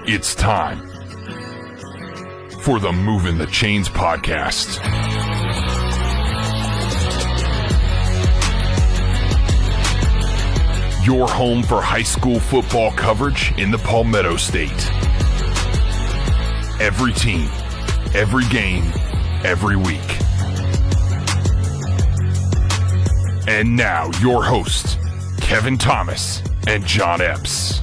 It's time for the Movin the Chains podcast. Your home for high school football coverage in the Palmetto State. Every team, every game, every week. And now your hosts, Kevin Thomas and John Epps.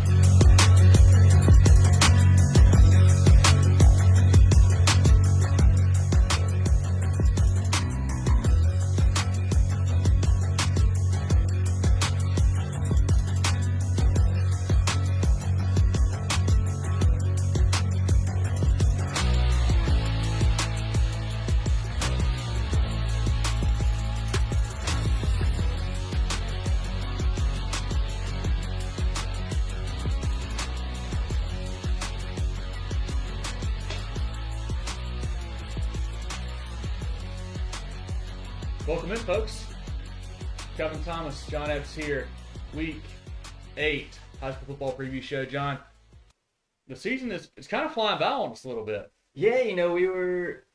Welcome in, folks. Kevin Thomas, John Epps here. Week 8 high school football preview show. John, the season is kind of flying by on us a little bit. Yeah, we were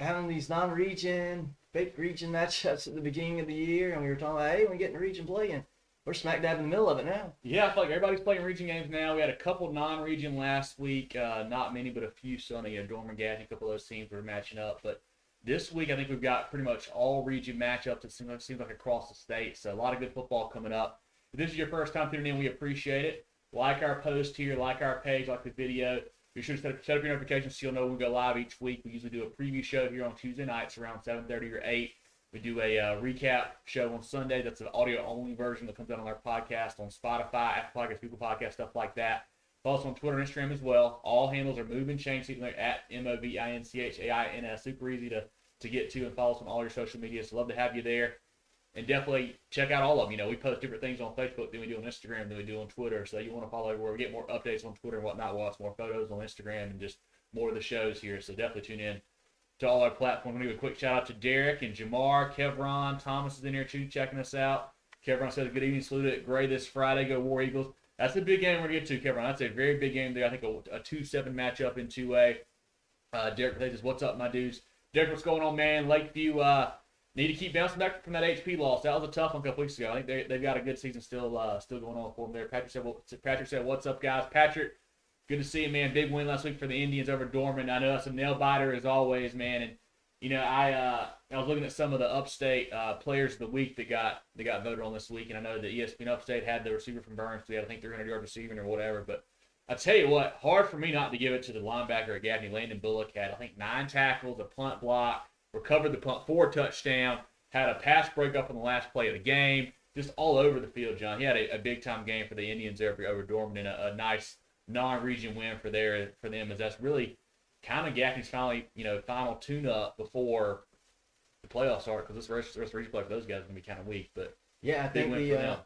having these non-region, fake region matchups at the beginning of the year, and we were talking about, hey, we're getting region play, and we're smack dab in the middle of it now. Yeah, I feel like everybody's playing region games now. We had a couple non-region last week, not many, but a few. So, Dorman, Gaffney, a couple of those teams were matching up, but this week, I think we've got pretty much all region matchups. It seems like across the state. So a lot of good football coming up. If this is your first time tuning in, we appreciate it. Like our post here, like our page, like the video. Be sure to set up your notifications so you'll know when we go live each week. We usually do a preview show here on Tuesday nights around 7:30 or 8. We do a recap show on Sunday. That's an audio-only version that comes out on our podcast on Spotify, Apple Podcasts, Google Podcasts, stuff like that. Follow us on Twitter and Instagram as well. All handles are Movin Chains, at MOVINCHAINS. Super easy to get to, and follow us on all your social media. So love to have you there. And definitely check out all of them. We post different things on Facebook than we do on Instagram than we do on Twitter. So you want to follow everywhere. We get more updates on Twitter and whatnot. We'll watch more photos on Instagram and just more of the shows here. So definitely tune in to all our platforms. I'm going to give a quick shout out to Derek and Jamar. Kevron Thomas is in here too, checking us out. Kevron says, good evening, salute at Gray this Friday. Go War Eagles. That's a big game we're going to get to, Kevron. That's a very big game there. I think a 2-7 matchup in 2A. Derek says, what's up, my dudes? Derek, what's going on, man? Lakeview need to keep bouncing back from that HP loss. That was a tough one a couple weeks ago. I think they've got a good season still going on for them there. Patrick said, what's up, guys? Patrick, good to see you, man. Big win last week for the Indians over Dorman. I know that's a nail-biter as always, man. And, I was looking at some of the Upstate players of the week that got voted on this week, and I know that ESPN Upstate had the receiver from Burns. We had, I think, 300-yard receiving or whatever, but I tell you what, hard for me not to give it to the linebacker at Gaffney. Landon Bullock had, I think, 9 tackles, a punt block, recovered the punt for a touchdown, had a pass breakup on the last play of the game, just all over the field, John. He had a big-time game for the Indians over Dorman, and a nice non-region win for them, as that's really kind of Gaffney's final tune-up before the playoffs start, because this rest of region play for those guys is going to be kind of weak. But yeah, I think the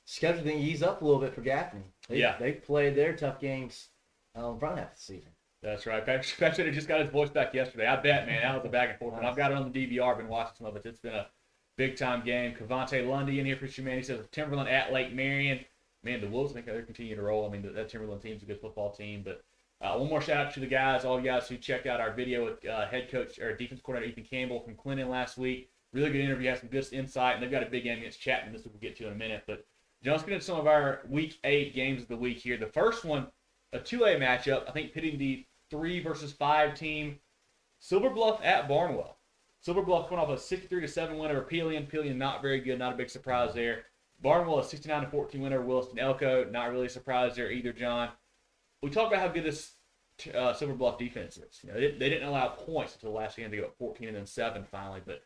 schedule thing eased up a little bit for Gaffney. They played their tough games front half of the season. That's right. Patrick just got his voice back yesterday. I bet, man, that was a back and forth. And I've got it on the DVR. I've been watching some of it. It's been a big-time game. Cavante Lundy in here for Chapman. He says, Timberland at Lake Marion. Man, the Wolves, I think they're continuing to roll. That Timberland team's a good football team. But one more shout-out to the guys, all you guys who checked out our video with head coach or defense coordinator Ethan Campbell from Clinton last week. Really good interview. Had some good insight. And they've got a big game against Chapman. This we'll get to in a minute. But John, let's get into some of our Week 8 games of the week here. The first one, a 2A matchup, I think pitting the 3 versus 5 team, Silver Bluff at Barnwell. Silver Bluff went off a 63-7 win over Pelion. Pelion not very good, not a big surprise there. Barnwell a 69-14 win over Williston Elko. Not really a surprise there either, John. We talked about how good this Silver Bluff defense is. They didn't allow points until the last game. They got 14 and then 7 finally. But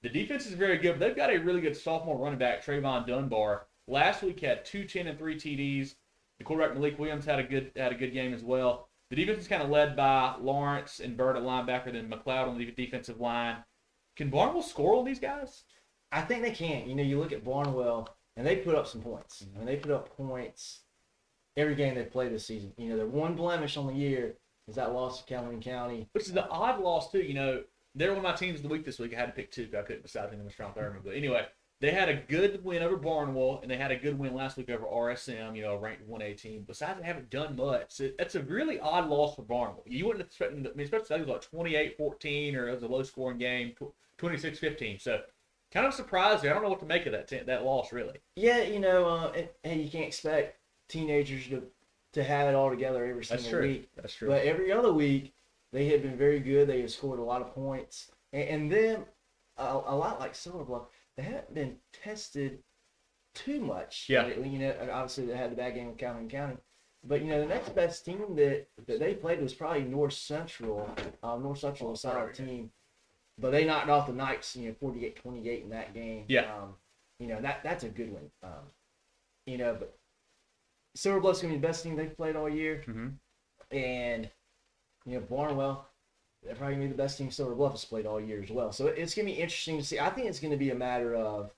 the defense is very good. But they've got a really good sophomore running back, Trayvon Dunbar. Last week had 2 10 and 3 TDs. The quarterback Malik Williams had a good game as well. The defense is kind of led by Lawrence and Bird at linebacker, then McLeod on the defensive line. Can Barnwell score on these guys? I think they can. You look at Barnwell, and they put up some points. They put up points every game they played this season. Their one blemish on the year is that loss to Calhoun County. Which is the odd loss, too. They're one of my teams of the week this week. I had to pick 2 because I couldn't decide who was strong third. But anyway, They had a good win over Barnwell, and they had a good win last week over RSM, ranked 118. Besides, they haven't done much. So that's a really odd loss for Barnwell. You wouldn't expect them, especially it was like 28-14, or it was a low-scoring game, 26-15. So kind of surprised there. I don't know what to make of that loss, really. Yeah, and you can't expect teenagers to have it all together every single week. That's true. But every other week, they have been very good. They have scored a lot of points. And then, a lot like Silver Bluff, they haven't been tested too much lately. Obviously they had the bad game with Calhoun County. But, the next best team that they played was probably North Central. North Central was a solid team. But they knocked off the Knights, 48-28 in that game. Yeah. That's a good one. But Silver Bluff's going to be the best team they've played all year. Mm-hmm. And, Barnwell, they're probably going to be the best team Silver Bluff has played all year as well. So it's going to be interesting to see. I think it's going to be a matter of,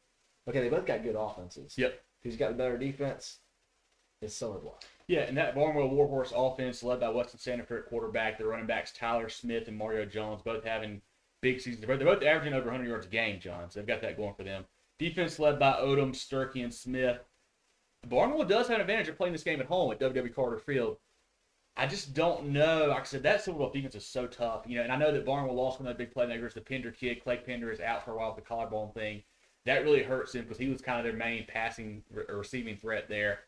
okay, they both got good offenses. Yep. Who's got the better defense? It's Silver Bluff. Yeah, and that Barnwell Warhorse offense led by Weston Sanford at quarterback. The running backs Tyler Smith and Mario Jones both having big seasons. They're both averaging over 100 yards a game, John. So they've got that going for them. Defense led by Odom, Sturkey, and Smith. Barnwell does have an advantage of playing this game at home at W.W. Carter Field. I just don't know. Like I said, that Silver Bluff defense is so tough. And I know that Barnwell lost one of the big playmakers. The Pender kid, Clay Pender, is out for a while with the collarbone thing. That really hurts him because he was kind of their main passing or receiving threat there.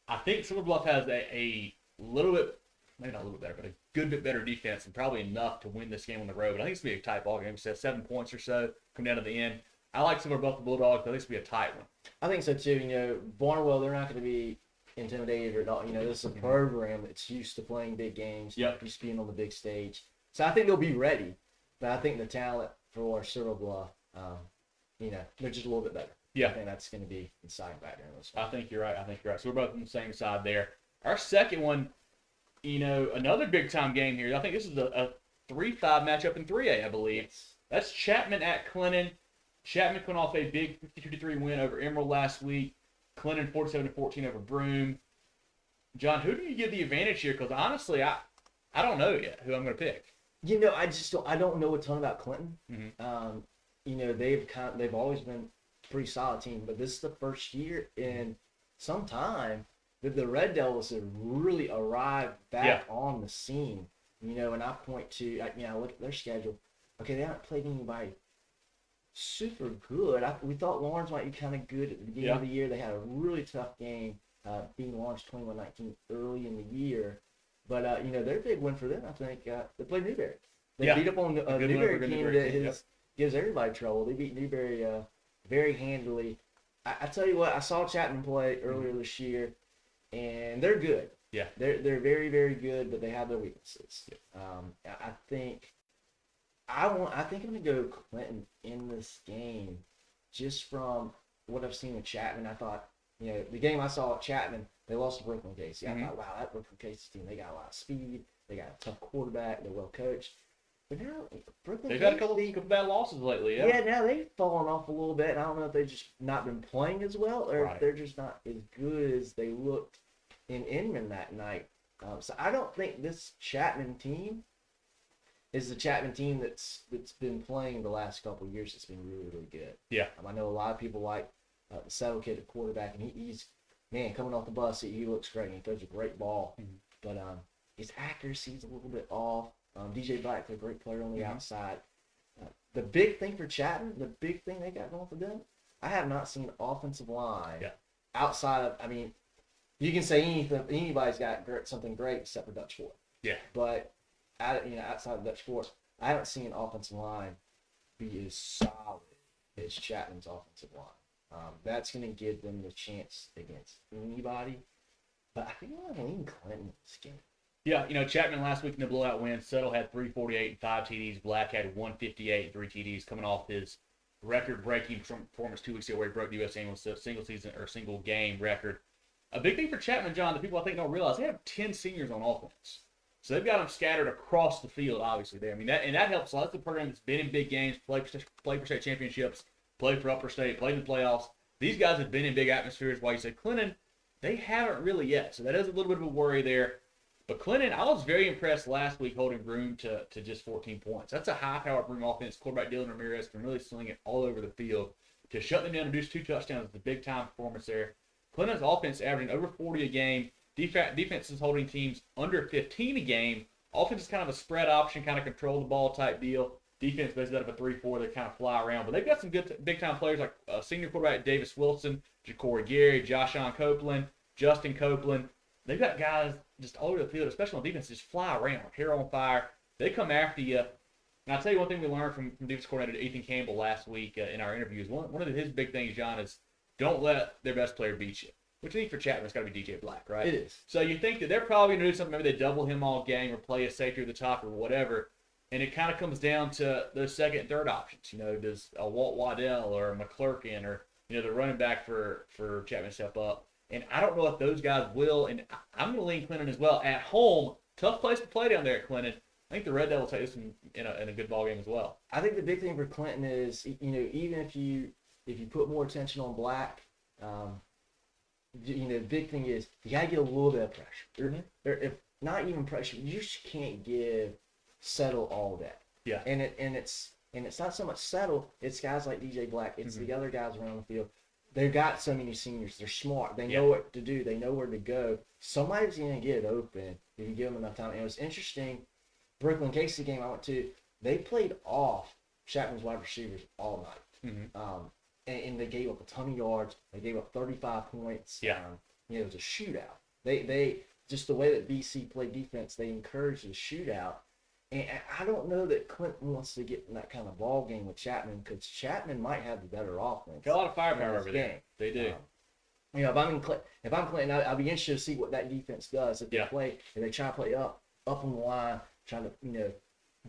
I think Silver Bluff has a little bit, maybe not a little bit better, but a good bit better defense and probably enough to win this game on the road. But I think it's going to be a tight ball game. It says 7 points or so, come down to the end. I like Silver Bluff, the Bulldogs, but I think it's going to be a tight one. I think so too. Barnwell, they're not going to be intimidated or not. This is a program that's used to playing big games, used to being on the big stage. So I think they'll be ready. But I think the talent for Silver Bluff, they're just a little bit better. Yeah. I think that's going to be the deciding factor in this one. I think you're right. So we're both on the same side there. Our second one, another big-time game here. I think this is a 3-5 matchup in 3A, I believe. Yes. That's Chapman at Clinton. Chapman coming off a big 52-3 win over Emerald last week. Clinton 47-14 over Broome. John, who do you give the advantage here? Because honestly, I don't know yet who I'm going to pick. I don't know a ton about Clinton. Mm-hmm. They've always been a pretty solid team, but this is the first year in some time that the Red Devils have really arrived back on the scene. And I point to, I look at their schedule. Okay, they haven't played anybody super good. We thought Lawrence might be kind of good at the beginning of the year. They had a really tough game, being Lawrence 21-19 early in the year. But, their big win for them, I think, they played Newberry. They beat up on a Newberry team that gives everybody trouble. They beat Newberry very handily. I tell you what, I saw Chapman play earlier this year, and they're good. Yeah. They're very, very good, but they have their weaknesses. Yeah. I think I'm going to go Clinton in this game just from what I've seen with Chapman. I thought, the game I saw at Chapman, they lost to Brookland-Cayce. I thought, wow, that Brookland-Cayce team, they got a lot of speed. They got a tough quarterback. They're well coached. But now, they've had a couple bad losses lately, now they've fallen off a little bit. And I don't know if they've just not been playing as well or if they're just not as good as they looked in Inman that night. So I don't think this Chapman team is the Chapman team that's been playing the last couple of years. It's been really, really good. Yeah. I know a lot of people like the Settle kid at quarterback, and he's coming off the bus. He looks great. And he throws a great ball, but his accuracy's a little bit off. DJ Black's a great player on the outside. The big thing for Chapman, the big thing they got going for them, I have not seen offensive line outside of. You can say anybody's got something great except for Dutch Ford. Yeah. But outside of Dutch Ford, I haven't seen an offensive line be as solid as Chapman's offensive line. That's going to give them the chance against anybody. But I think I'm going to lean Clinton in this game. Yeah, Chapman last week in the blowout win, Settle had 348 and 5 TDs. Black had 158 and 3 TDs, coming off his record-breaking performance 2 weeks ago where he broke the U.S. single season or single game record. A big thing for Chapman, John, that people I think don't realize, they have 10 seniors on offense. So they've got them scattered across the field, obviously, there. That helps a lot. That's the program that's been in big games, played for state championships, played for upper state, played in the playoffs. These guys have been in big atmospheres. While you say Clinton, they haven't really yet. So that is a little bit of a worry there. But Clinton, I was very impressed last week holding Broome to just 14 points. That's a high-powered Broome offense. Quarterback Dylan Ramirez can really sling it all over the field. to shut them down and produce 2 touchdowns is a big-time performance there. Clinton's offense averaging over 40 a game. Defense is holding teams under 15 a game. Offense is kind of a spread option, kind of control the ball type deal. Defense basically out of a 3-4, they kind of fly around. But they've got some good big-time players like senior quarterback Davis Wilson, Ja'Cory Gary, Joshawn Copeland, Justin Copeland. They've got guys just all over the field, especially on defense, just fly around, hair on fire. They come after you. And I'll tell you one thing we learned from defense coordinator Ethan Campbell last week in our interviews. One of his big things, John, is don't let their best player beat you. Which I think for Chapman, it's got to be DJ Black, right? It is. So you think that they're probably going to do something. Maybe they double him all game or play a safety at the top or whatever. And it kind of comes down to those second and third options. Does a Walt Waddell or a McClurkin or, the running back for Chapman step up? And I don't know if those guys will. And I'm going to lean Clinton as well. At home, tough place to play down there at Clinton. I think the Red Devils take this in a good ball game as well. I think the big thing for Clinton is, even if you put more attention on Black, the big thing is you got to get a little bit of pressure. Mm-hmm. Or if not even pressure, you just can't settle all that. Yeah. And it's not so much settle. It's guys like DJ Black. It's the other guys around the field. They've got so many seniors. They're smart. They know what to do. They know where to go. Somebody's going to get it open if you give them enough time. And it was interesting. Brookland-Cayce game I went to, they played off Chapman's wide receivers all night. Mm-hmm. And they gave up a ton of yards. They gave up 35 points. Yeah. It was a shootout. They just the way that BC played defense, they encouraged the shootout. And I don't know that Clinton wants to get in that kind of ball game with Chapman because Chapman might have the better offense. Got a lot of firepower over there. They do. If I'm Clinton, I'll be interested to see what that defense does. If they try to play up on the line, trying to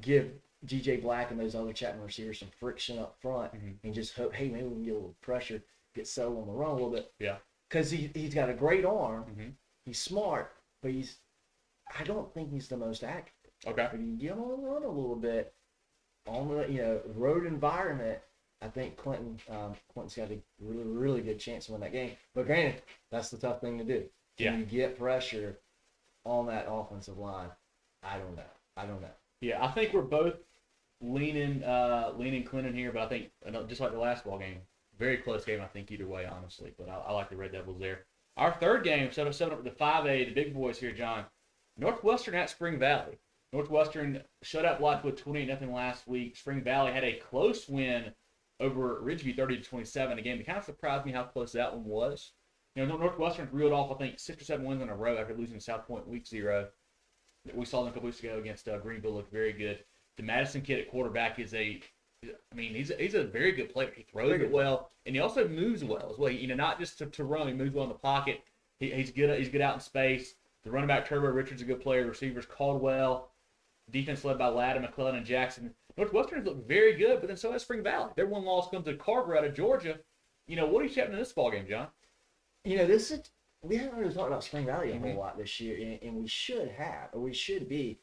give DJ Black and those other Chapman receivers some friction up front, and just hope, hey, maybe we can get a little pressure, get settled on the run a little bit. Yeah. Because he's got a great arm. Mm-hmm. He's smart, but I don't think he's the most accurate. Okay. But you get him on the run a little bit on the road environment. I think Clinton's got a really, really good chance to win that game. But granted, that's the tough thing to do. Can you get pressure on that offensive line? I don't know. Yeah, I think we're both leaning Clinton here, but I think just like the last ball game, very close game. I think either way, honestly. But I like the Red Devils there. Our third game, set up with the 5A, the big boys here, John. Northwestern at Spring Valley. Northwestern shut out Blackwood 28-0 last week. Spring Valley had a close win over Ridgeview 30-27. A game that kind of surprised me how close that one was. Northwestern reeled off, I think, 6 or 7 wins in a row after losing to South Point week 0. We saw them a couple weeks ago against Greenville. Looked very good. The Madison kid at quarterback is he's a very good player. He throws it well, and he also moves well as well. Not just to run, he moves well in the pocket. He's good out in space. The running back Turbo Richards is a good player. Receivers Caldwell. Defense led by Ladd, McClellan, and Jackson. Northwestern has looked very good, but then so has Spring Valley. Their one loss comes to Carver out of Georgia. What are you happening in this ballgame, John? We haven't really talked about Spring Valley a whole lot this year, and we should be.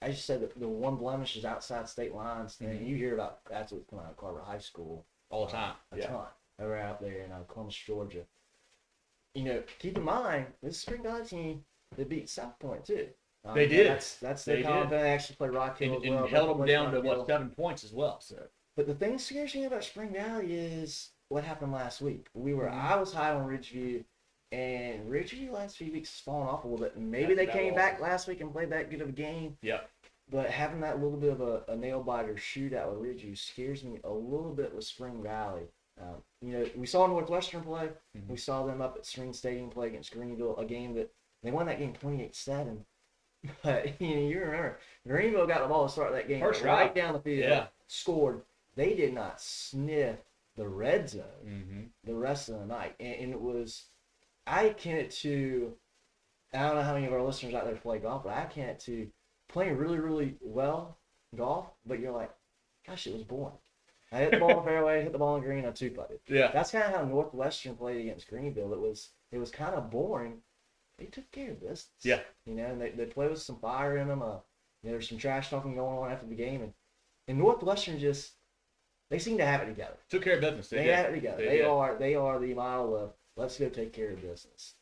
As you said, the one blemish is outside state lines, and you hear about that's what's coming out of Carver High School all the time. A ton. Over out there in Columbus, Georgia. Keep in mind this Spring Valley team that beat South Point too. They did. That's their confidence. They actually played Rock Hill as well. And held them down to 7 points as well. So. But the thing that scares me about Spring Valley is what happened last week. I was high on Ridgeview, and Ridgeview last few weeks has fallen off a little bit. Maybe they came back last week and played that good of a game. Yep. But having that little bit of a nail biter shootout with Ridgeview scares me a little bit with Spring Valley. We saw Northwestern play. Mm-hmm. We saw them up at Spring Stadium play against Greenville, a game that they won that game 28-7. But you remember Greenville got the ball to start that game right down the field, scored. They did not sniff the red zone the rest of the night, and it was. I akin it to. I don't know how many of our listeners out there play golf, but I akin it to playing really, really well golf. But you're like, gosh, it was boring. I hit the ball in the fairway, hit the ball in the green, I two-putted. Yeah, that's kind of how Northwestern played against Greenville. It was kind of boring. They took care of business. Yeah. And they played with some fire in them. There's some trash talking going on after the game. And Northwestern they seem to have it together. Took care of business. They have it together. They are the model of, let's go take care of business.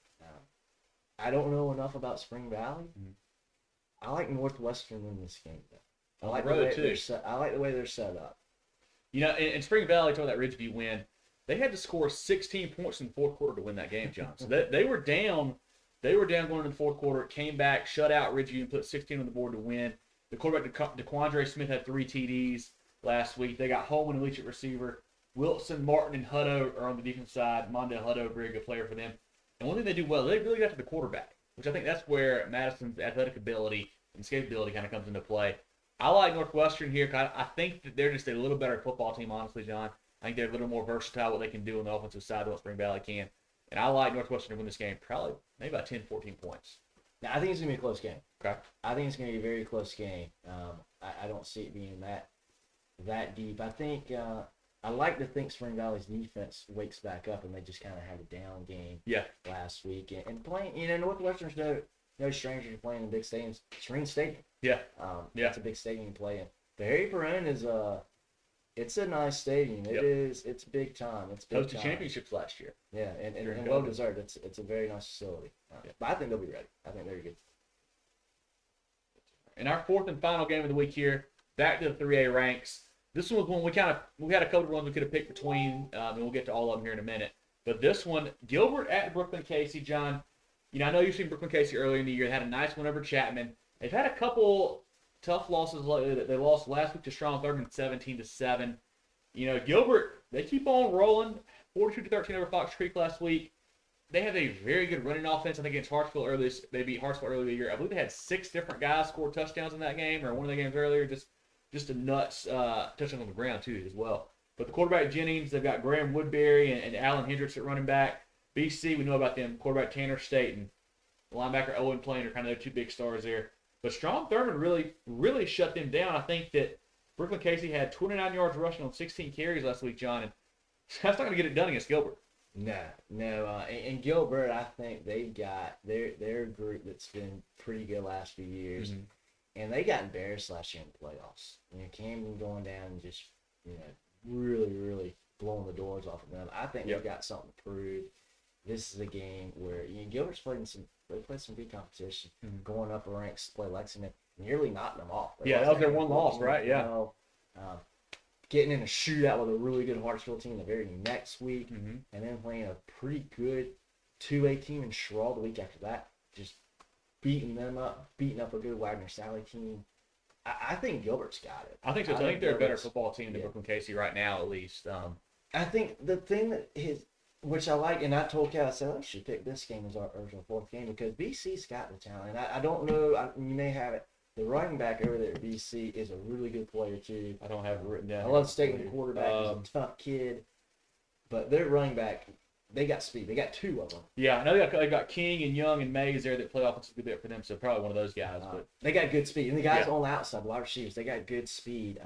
I don't know enough about Spring Valley. Mm-hmm. I like Northwestern in this game, though. I like the way they're set up. In Spring Valley, talking about that Ridgeview win, they had to score 16 points in the fourth quarter to win that game, John. So they were down. They were down going into the fourth quarter. Came back, shut out Ridgeview, and put 16 on the board to win. The quarterback, DeQuandre Smith, had 3 TDs last week. They got Holman and Leach at receiver. Wilson, Martin, and Hutto are on the defense side. Mondale Hutto, very good player for them. And one thing they do well, they really got to the quarterback, which I think that's where Madison's athletic ability and escapability kind of comes into play. I like Northwestern here because I think that they're just a little better football team, honestly, John. I think they're a little more versatile what they can do on the offensive side than what Spring Valley can. And I like Northwestern to win this game, probably maybe about 10, 14 points. Now, I think it's going to be a close game. Okay. I think it's going to be a very close game. I don't see it being that deep. I think I like to think Spring Valley's defense wakes back up, and they just kind of had a down game last week. And playing, Northwestern's no stranger to playing in big stadiums. Serene Stadium. Yeah. It's a big stadium to play in. The Harry Perrin is it's a nice stadium. It is. It's big time. It's big hosted championships last year. Yeah, and well deserved. It's a very nice facility. But I think they'll be ready. I think they're good. In our fourth and final game of the week here, back to the 3A ranks. This one was one we had a couple of ones we could have picked between, and we'll get to all of them here in a minute. But this one, Gilbert at Brookland-Cayce, John. I know you've seen Brookland-Cayce earlier in the year. They had a nice win over Chapman. They've had a couple tough losses lately. They lost last week to Strong Thurman 17-7. Gilbert, they keep on rolling. 42-13 over Fox Creek last week. They have a very good running offense. I think against Hartsville earlier. They beat Hartsville earlier in the year. I believe they had 6 different guys score touchdowns in that game, or one of the games earlier. Just a nuts touchdown on the ground too as well. But the quarterback Jennings, they've got Graham Woodbury and Alan Hendricks at running back. BC, we know about them. Quarterback Tanner State and linebacker Owen Plain are kind of their 2 big stars there. But Strong Thurman really shut them down. I think that Brookland-Cayce had 29 yards rushing on 16 carries last week, John, and that's not going to get it done against Gilbert. No. And Gilbert, I think they've got their group that's been pretty good last few years. Mm-hmm. And they got embarrassed last year in the playoffs. Camden going down and just, really, really blowing the doors off of them. I think they've got something to prove. This is a game where Gilbert's played some good competition, going up the ranks to play Lexington, nearly knocking them off. That was their one loss, right? Yeah. Getting in a shootout with a really good Hartsville team the very next week, and then playing a pretty good 2A team in Sherrall the week after that, just beating up a good Wagner Sally team. I think Gilbert's got it. I think so. I think they're a better football team than Brookland-Cayce right now, at least. I think the thing which I like, and I told Cal, I said, I should pick this game as our fourth game because BC's got the talent. I don't know, you may have it. The running back over there at BC is a really good player, too. I don't have it written down. I love State, the quarterback. He's a tough kid. But their running back, they got speed. They got 2 of them. Yeah, I know they got King and Young and Mays there that play offensive good bit for them, so probably one of those guys. But they got good speed. And the guys on the outside, wide receivers, they got good speed.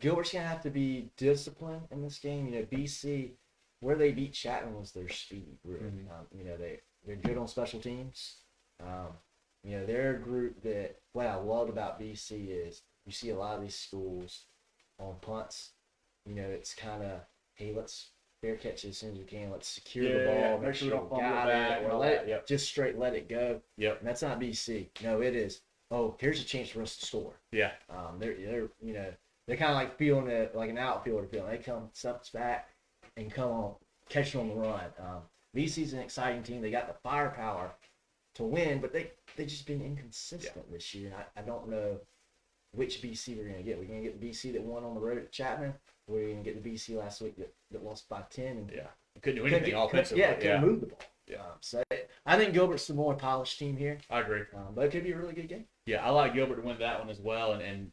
Gilbert's going to have to be disciplined in this game. BC, where they beat Chapman was their speed group. They're good on special teams. They're a group that what I loved about BC is you see a lot of these schools on punts. It's kind of, hey, let's fair catch it as soon as we can. Let's secure the ball. Make sure we don't fumble got it, or just straight let it go. Yep. And that's not BC. No, it is. Oh, here's a chance for us to score. Yeah. They're kind of like feeling it like an outfielder feeling. They come steps back and come on, catch it on the run. BC's an exciting team. They got the firepower to win, but they just been inconsistent this year. And I don't know which BC we're going to get. We're going to get the BC that won on the road at Chapman, or we're going to get the BC last week that lost by 10. And couldn't do anything offensively. Couldn't move the ball. So I think Gilbert's the more polished team here. I agree. But it could be a really good game. Yeah, I like Gilbert to win that one as well. And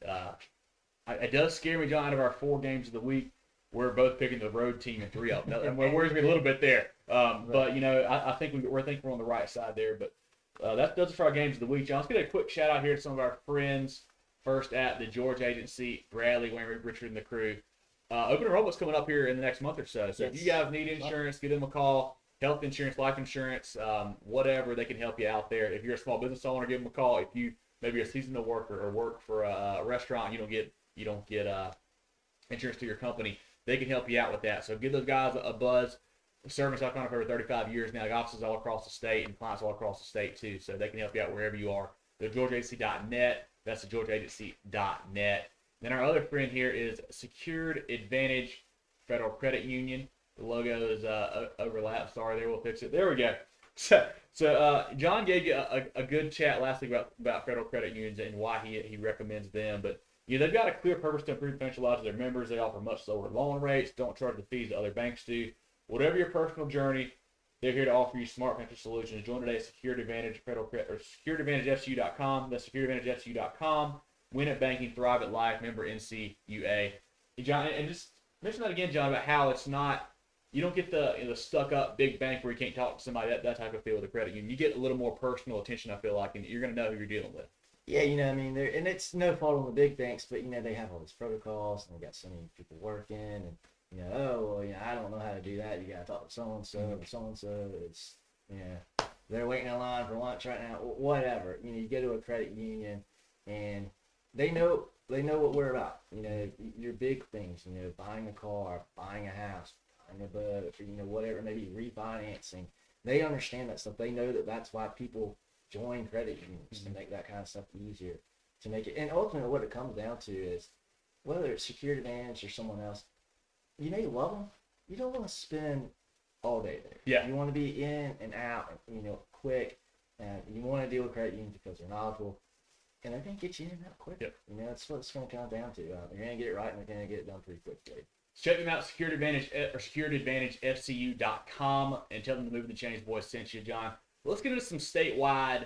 it does scare me, John, out of our 4 games of the week, we're both picking the road team in 3 of them. And it worries me a little bit there. But, I think we're on the right side there. But that does it for our games of the week, John. Let's get a quick shout out here to some of our friends. First at the George Agency, Bradley, Wayne, Richard, and the crew. Open enrollment's coming up here in the next month or so. So if you guys need insurance, give them a call. Health insurance, life insurance, whatever, they can help you out there. If you're a small business owner, give them a call. If you maybe a seasonal worker or work for a restaurant, you don't get insurance to your company, they can help you out with that. So give those guys a buzz. Service I've done for over 35 years now. Offices all across the state and clients all across the state too. So they can help you out wherever you are. The GeorgeAgency.net. That's the GeorgeAgency.net. Then our other friend here is Secured Advantage Federal Credit Union. The logo is overlap. Sorry, there. We'll fix it. There we go. So John gave you a good chat last week about federal credit unions and why he recommends them. But they've got a clear purpose to improve financial lives of their members. They offer much lower loan rates, don't charge the fees that other banks do. Whatever your personal journey, they're here to offer you smart financial solutions. Join today at Security Advantage Federal Credit or SecurityAdvantageFCU.com. That's SecurityAdvantageFCU.com. Win at banking, thrive at life. Member NCUA. Hey, John, and just mention that again, John, about how it's not. You don't get the stuck up big bank where you can't talk to somebody, that type of feel with a credit union. You get a little more personal attention, I feel like, and you're going to know who you're dealing with. Yeah, I mean, and it's no fault on the big banks, but they have all these protocols and they got so many people working, and I don't know how to do that. You got to talk to so and so. It's they're waiting in line for lunch right now. Whatever. You go to a credit union, and they know what we're about. Your big things. Buying a car, buying a house. But whatever, maybe refinancing, they understand that stuff. They know that's why people join credit unions to make that kind of stuff easier, to make it. And ultimately, what it comes down to is whether it's Security Advantage or someone else, you love them. You don't want to spend all day there. Yeah. You want to be in and out, quick, and you want to deal with credit unions because they're knowledgeable, and they're going to get you in and out quick. Yep. That's what it's going to come down to. They're going to get it right, and they're going to get it done pretty quickly. Check them out, Security Advantage or SecurityAdvantageFCU.com, and tell them the Movin the Chains boys sent you, John. Let's get into some statewide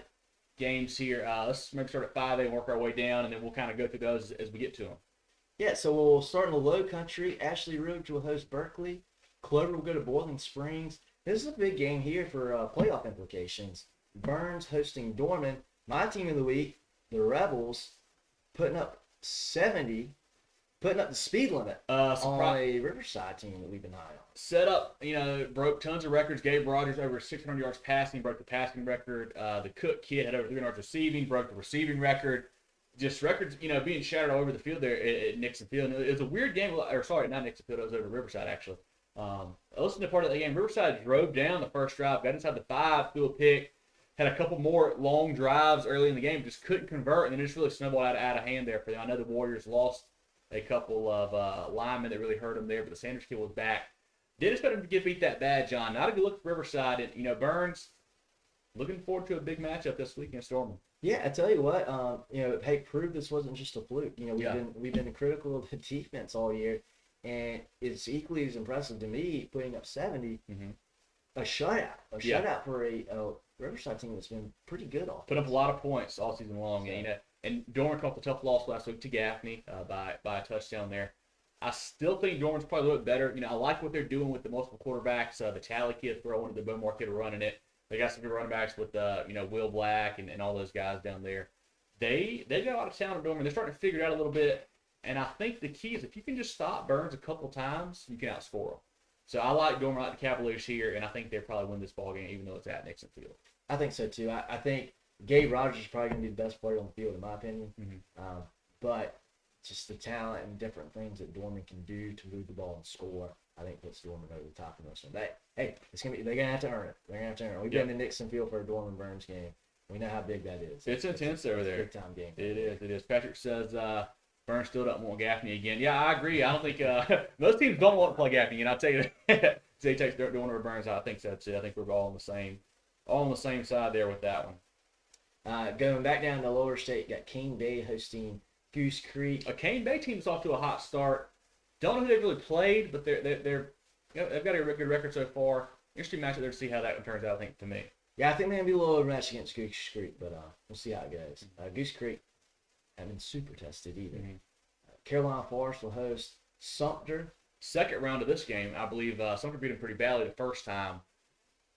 games here. Let's maybe start at 5A and work our way down, and then we'll kind of go through those as we get to them. Yeah, so we'll start in the Low Country. Ashley Rouge will host Berkeley. Clover will go to Boiling Springs. This is a big game here for playoff implications. Burns hosting Dorman. My team of the week, the Rebels, putting up 70. Putting up the speed limit on a Riverside team that we've been high on. Set up, broke tons of records. Gabe Rogers over 600 yards passing, broke the passing record. The Cook kid had over 300 yards receiving, broke the receiving record. Just records, being shattered all over the field there at Nixon Field. And it was a weird game. Not Nixon Field. It was over Riverside, actually. I listened to part of the game. Riverside drove down the first drive, got inside the 5, threw a pick, had a couple more long drives early in the game, just couldn't convert, and then it just really snowballed out of hand there for them. I know the Warriors lost a couple of linemen that really hurt him there, but the Sanders kid was back. Didn't expect him to get beat that bad, John. Not a good look for Riverside. And, Burns, looking forward to a big matchup this week against Dorman. Yeah, I tell you what, hey, prove this wasn't just a fluke. We've been critical of the defense all year, and it's equally as impressive to me putting up 70. Mm-hmm. A shutout for a Riverside team that's been pretty good off. Put up a lot of points all season long, and Dorman caught the tough loss last week to Gaffney by a touchdown there. I still think Dorman's probably a little bit better. I like what they're doing with the multiple quarterbacks. The Talley kid throwing it, the Bowmore kid running it. They got some good running backs with Will Black and all those guys down there. They got a lot of talent in Dorman. They're starting to figure it out a little bit. And I think the key is if you can just stop Burns a couple times, you can outscore them. So I like Dorman, I like the Cavaliers here, and I think they'll probably win this ball game, even though it's at Nixon Field. I think so too. I think Gabe Rogers is probably going to be the best player on the field, in my opinion. Mm-hmm. But just the talent and different things that Dorman can do to move the ball and score, I think puts Dorman over the top in this one. They're going to have to earn it. We've been to Nixon Field for a Dorman Burns game. We know how big that is. It's intense over there. It's a big time game. It is. Patrick says Burns still doesn't want Gaffney again. Yeah, I agree. I don't think most teams don't want to play Gaffney, and I'll tell you that. He takes Dorman over Burns. I think that's it. I think we're all on the same side there with that one. Going back down to Lower State, got Cane Bay hosting Goose Creek. A Cane Bay team's off to a hot start. Don't know who they've really played, but they've got a good record so far. Interesting matchup there to see how that one turns out, I think, to me. Yeah, I think they're going to be a little overmatched against Goose Creek, but we'll see how it goes. Goose Creek haven't been super tested either. Mm-hmm. Carolina Forest will host Sumter. Second round of this game, I believe Sumter beat them pretty badly the first time.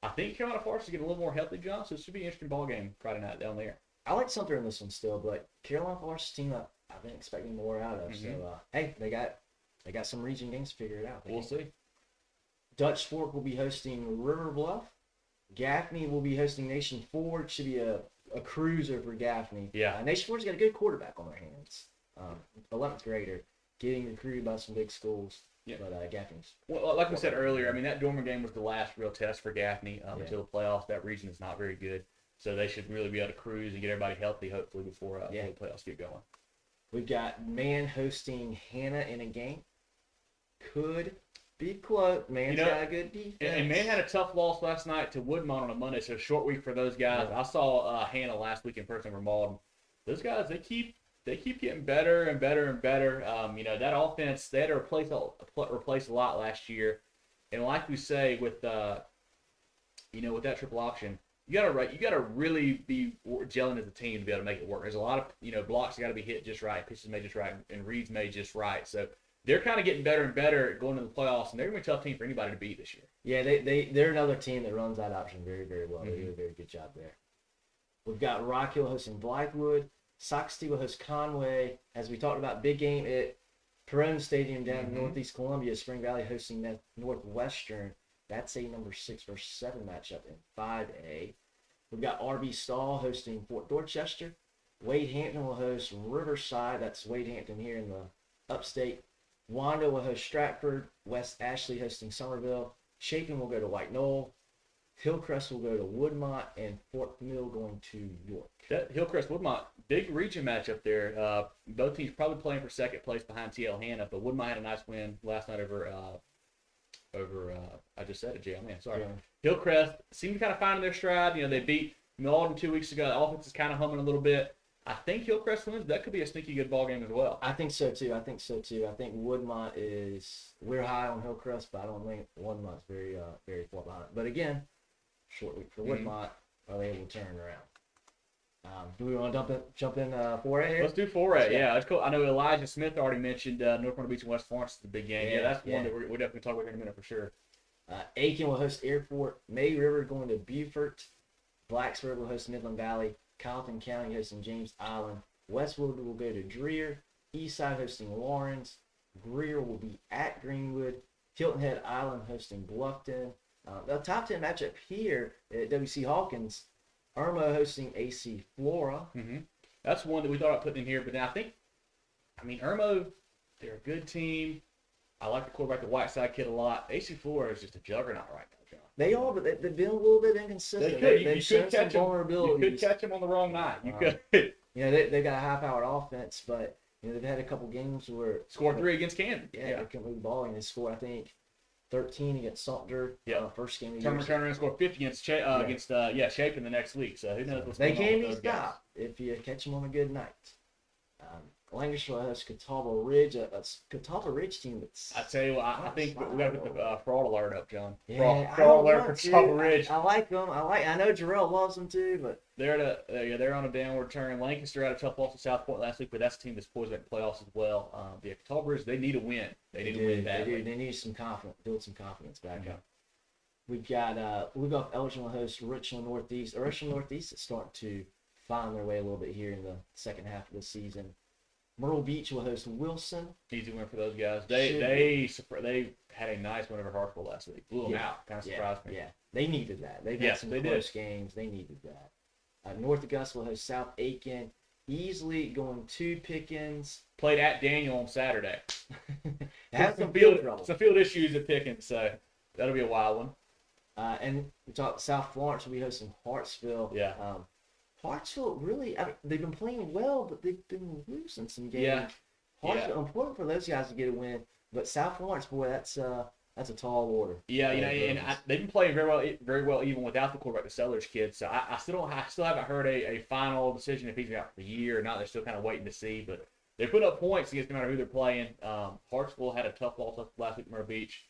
I think Carolina Forest is getting a little more healthy, John, so this should be an interesting ball game Friday night down there. I like Sumter in this one still, but Carolina Forest team I've been expecting more out of. Mm-hmm. So, hey, they got some region games to figure it out. We'll see. Dutch Fork will be hosting River Bluff. Gaffney will be hosting Nation Ford. Should be a cruiser for Gaffney. Yeah. Nation Ford's got a good quarterback on their hands. 11th grader, getting recruited by some big schools. Yeah. But Gaffney's. Well, like we said earlier, I mean, that Dorman game was the last real test for Gaffney until the playoffs. That region is not very good. So they should really be able to cruise and get everybody healthy, hopefully, before the playoffs get going. We've got Man hosting Hannah in a game. Could be close. Man's got a good defense. And Man had a tough loss last night to Woodmont on a Monday, so a short week for those guys. Yeah. I saw Hannah last week in person for Malden. Those guys, they keep getting better and better and better. That offense, they had to replace a lot last year. And like we say with with that triple option, you gotta really be gelling as a team to be able to make it work. There's a lot of blocks that got to be hit just right, pitches made just right, and reads made just right. So they're kind of getting better and better at going to the playoffs, and they're gonna be a tough team for anybody to beat this year. Yeah, they're another team that runs that option very, very well. They do a very good job there. We've got Rock Hill hosting Blackwood. Soxty will host Conway. As we talked about, big game at Perone Stadium down in Northeast Columbia. Spring Valley hosting Northwestern. That's a number 6 versus 7 matchup in 5A. We've got RB Stall hosting Fort Dorchester. Wade Hampton will host Riverside. That's Wade Hampton here in the upstate. Wanda will host Stratford. West Ashley hosting Somerville. Chapin will go to White Knoll. Hillcrest will go to Woodmont, and Fort Mill going to York. That Hillcrest-Woodmont, big region matchup there. Both teams probably playing for second place behind TL Hannah, but Woodmont had a nice win last night over I just said it, Jay. Man, sorry. Yeah. Hillcrest seemed to kind of find their stride. They beat Malden 2 weeks ago. The offense is kind of humming a little bit. I think Hillcrest wins. That could be a sneaky good ball game as well. I think so too. I think Woodmont we're high on Hillcrest, but I don't think Woodmont's very far behind. But again, short week for Woodmont. Are they able to turn around? Do we want to jump in 4A here? Let's do 4A. Yeah, that's cool. I know Elijah Smith already mentioned North Carolina Beach and West Florence is the big game. Yeah, that's one that we're definitely talking about here in a minute for sure. Aiken will host Airport. May River going to Beaufort. Blacksburg will host Midland Valley. Carleton County hosting James Island. Westwood will go to Dreer. Eastside hosting Lawrence. Greer will be at Greenwood. Hilton Head Island hosting Bluffton. The top 10 matchup here at WC Hawkins. Irmo hosting AC Flora. That's one that we thought about putting in here, but now Irmo, they're a good team. I like the quarterback, the Whiteside kid, a lot. AC Flora is just a juggernaut right now, John. They are, but they've been a little bit inconsistent. They've shown some vulnerabilities. You could catch them on the wrong night. You could. They've got a high-powered offense, but they've had a couple games where scored 3 against Camden. Yeah, they couldn't move the ball, and they scored, I think, 13 against Sumter. First game of the year. Turner scored 50 against Chapin the next week. So who knows what's going on. They can be stopped if you catch them on a good night. Lancashire has Catawba Ridge, a Catawba Ridge team that's. I tell you what, I think we got to put the fraud alert up, John. Yeah, fraud alert for Catawba Ridge. I like them. I know Jarrell loves them too, but they're on a downward turn. Lancaster had a tough loss to South Point last week, but that's a team that's poised to make the playoffs as well. Catawba Ridge, they need a win. They need to win badly. They need some confidence, build some confidence back up. We've got Elgin will host Richland Northeast. Richland Northeast is starting to find their way a little bit here in the second half of the season. Myrtle Beach will host Wilson. Easy win for those guys. They had a nice win over Hartsville last week. Blew them out. Kind of surprised me. Yeah, they needed that. They've had some close games. They needed that. North Augusta will host South Aiken. Easily going to Pickens. Played at Daniel on Saturday. Had some field trouble. Some field issues at Pickens, so that'll be a wild one. And we talked South Florence will be hosting Hartsville. Yeah. Hartsville really, they've been playing well, but they've been losing some games. Yeah. Hartsville, important for those guys to get a win, but South Florence, boy, that's a tall order. Yeah, they've been playing very well even without the quarterback, the Sellers kid. So I still haven't heard a final decision if he's out for the year or not. They're still kind of waiting to see, but they're putting up points against no matter who they're playing. Hartsville had a tough loss last week at Myrtle Beach.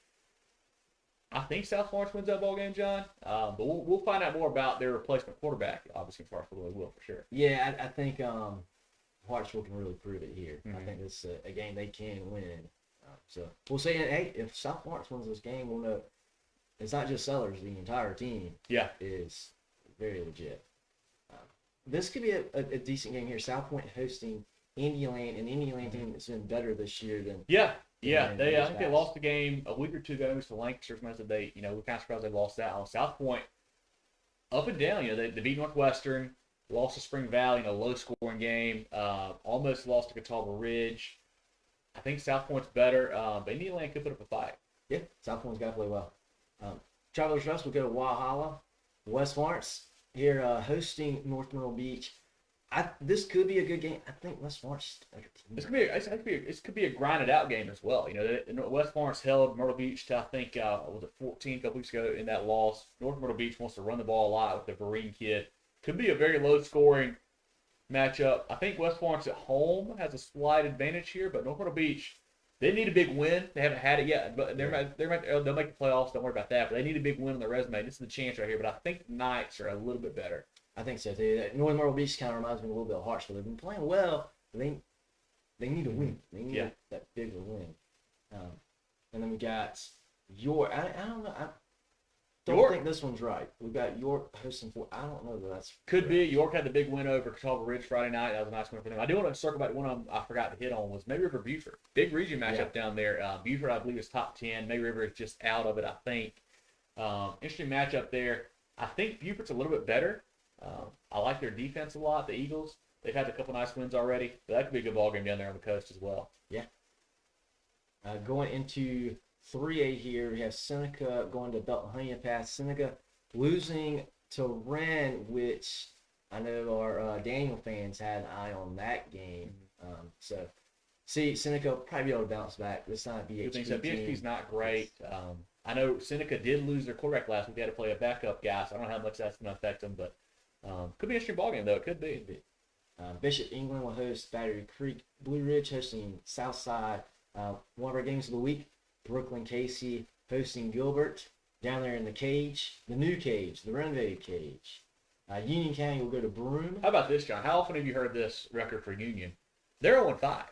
I think South Florence wins that ball game, John. But we'll find out more about their replacement quarterback. Obviously, Hartsville will for sure. Yeah, I think Hartsville can really prove it here. I think this is a game they can win. So we'll see. Hey, if South Florence wins this game, we'll know it's not just Sellers. The entire team is very legit. This could be a decent game here. South Point hosting Indiana, an Indiana team that's been better this year than I think they lost the game a week or two ago to Lancaster. We're kind of surprised they lost that one. South Point, up and down. They beat Northwestern, lost to Spring Valley, low scoring game. Almost lost to Catawba Ridge. I think South Point's better, but Indiana could put up a fight. Yeah, South Point's got to play well. Travelers Rest will go to Walhalla. West Florence here hosting North Myrtle Beach. This could be a good game. I think West Florence a better team. This could be a grinded out game as well. West Florence held Myrtle Beach to I think was it 14 a couple weeks ago in that loss. North Myrtle Beach wants to run the ball a lot with the Vereen kid. Could be a very low scoring matchup. I think West Florence at home has a slight advantage here, but North Myrtle Beach, they need a big win. They haven't had it yet, but they'll make the playoffs. Don't worry about that. But they need a big win on their resume. This is the chance right here. But I think the Knights are a little bit better. I think so too. North Myrtle Beach kind of reminds me a little bit of Hartsville. They've been playing well, but they need a win. They need that bigger win. And then we got York. I don't know. I don't think this one's right. We got York hosting for. I don't know that that's could right. be. York had the big win over Catawba Ridge Friday night. That was a nice win for them. I do want to circle back. One of them I forgot to hit on was May River Buford. Big region matchup down there. Buford, I believe, is top 10. May River is just out of it, I think. Interesting matchup there. I think Buford's a little bit better. I like their defense a lot. The Eagles, they've had a couple nice wins already. But that could be a good ball game down there on the coast as well. Yeah. Going into 3A here, we have Seneca going to Belton Honeypath. Seneca losing to Wren, which I know our Daniel fans had an eye on that game. Seneca will probably be able to bounce back. This time BHP. BHP's not great. I know Seneca did lose their quarterback last week. They had to play a backup guy, so I don't know how much that's going to affect them, but could be an interesting ballgame, though. It could be. Bishop England will host Battery Creek. Blue Ridge hosting Southside. One of our games of the week, Brookland-Cayce hosting Gilbert down there in the cage, the new cage, the renovated cage. Union County will go to Broome. How about this, John? How often have you heard this record for Union? They're 0-5.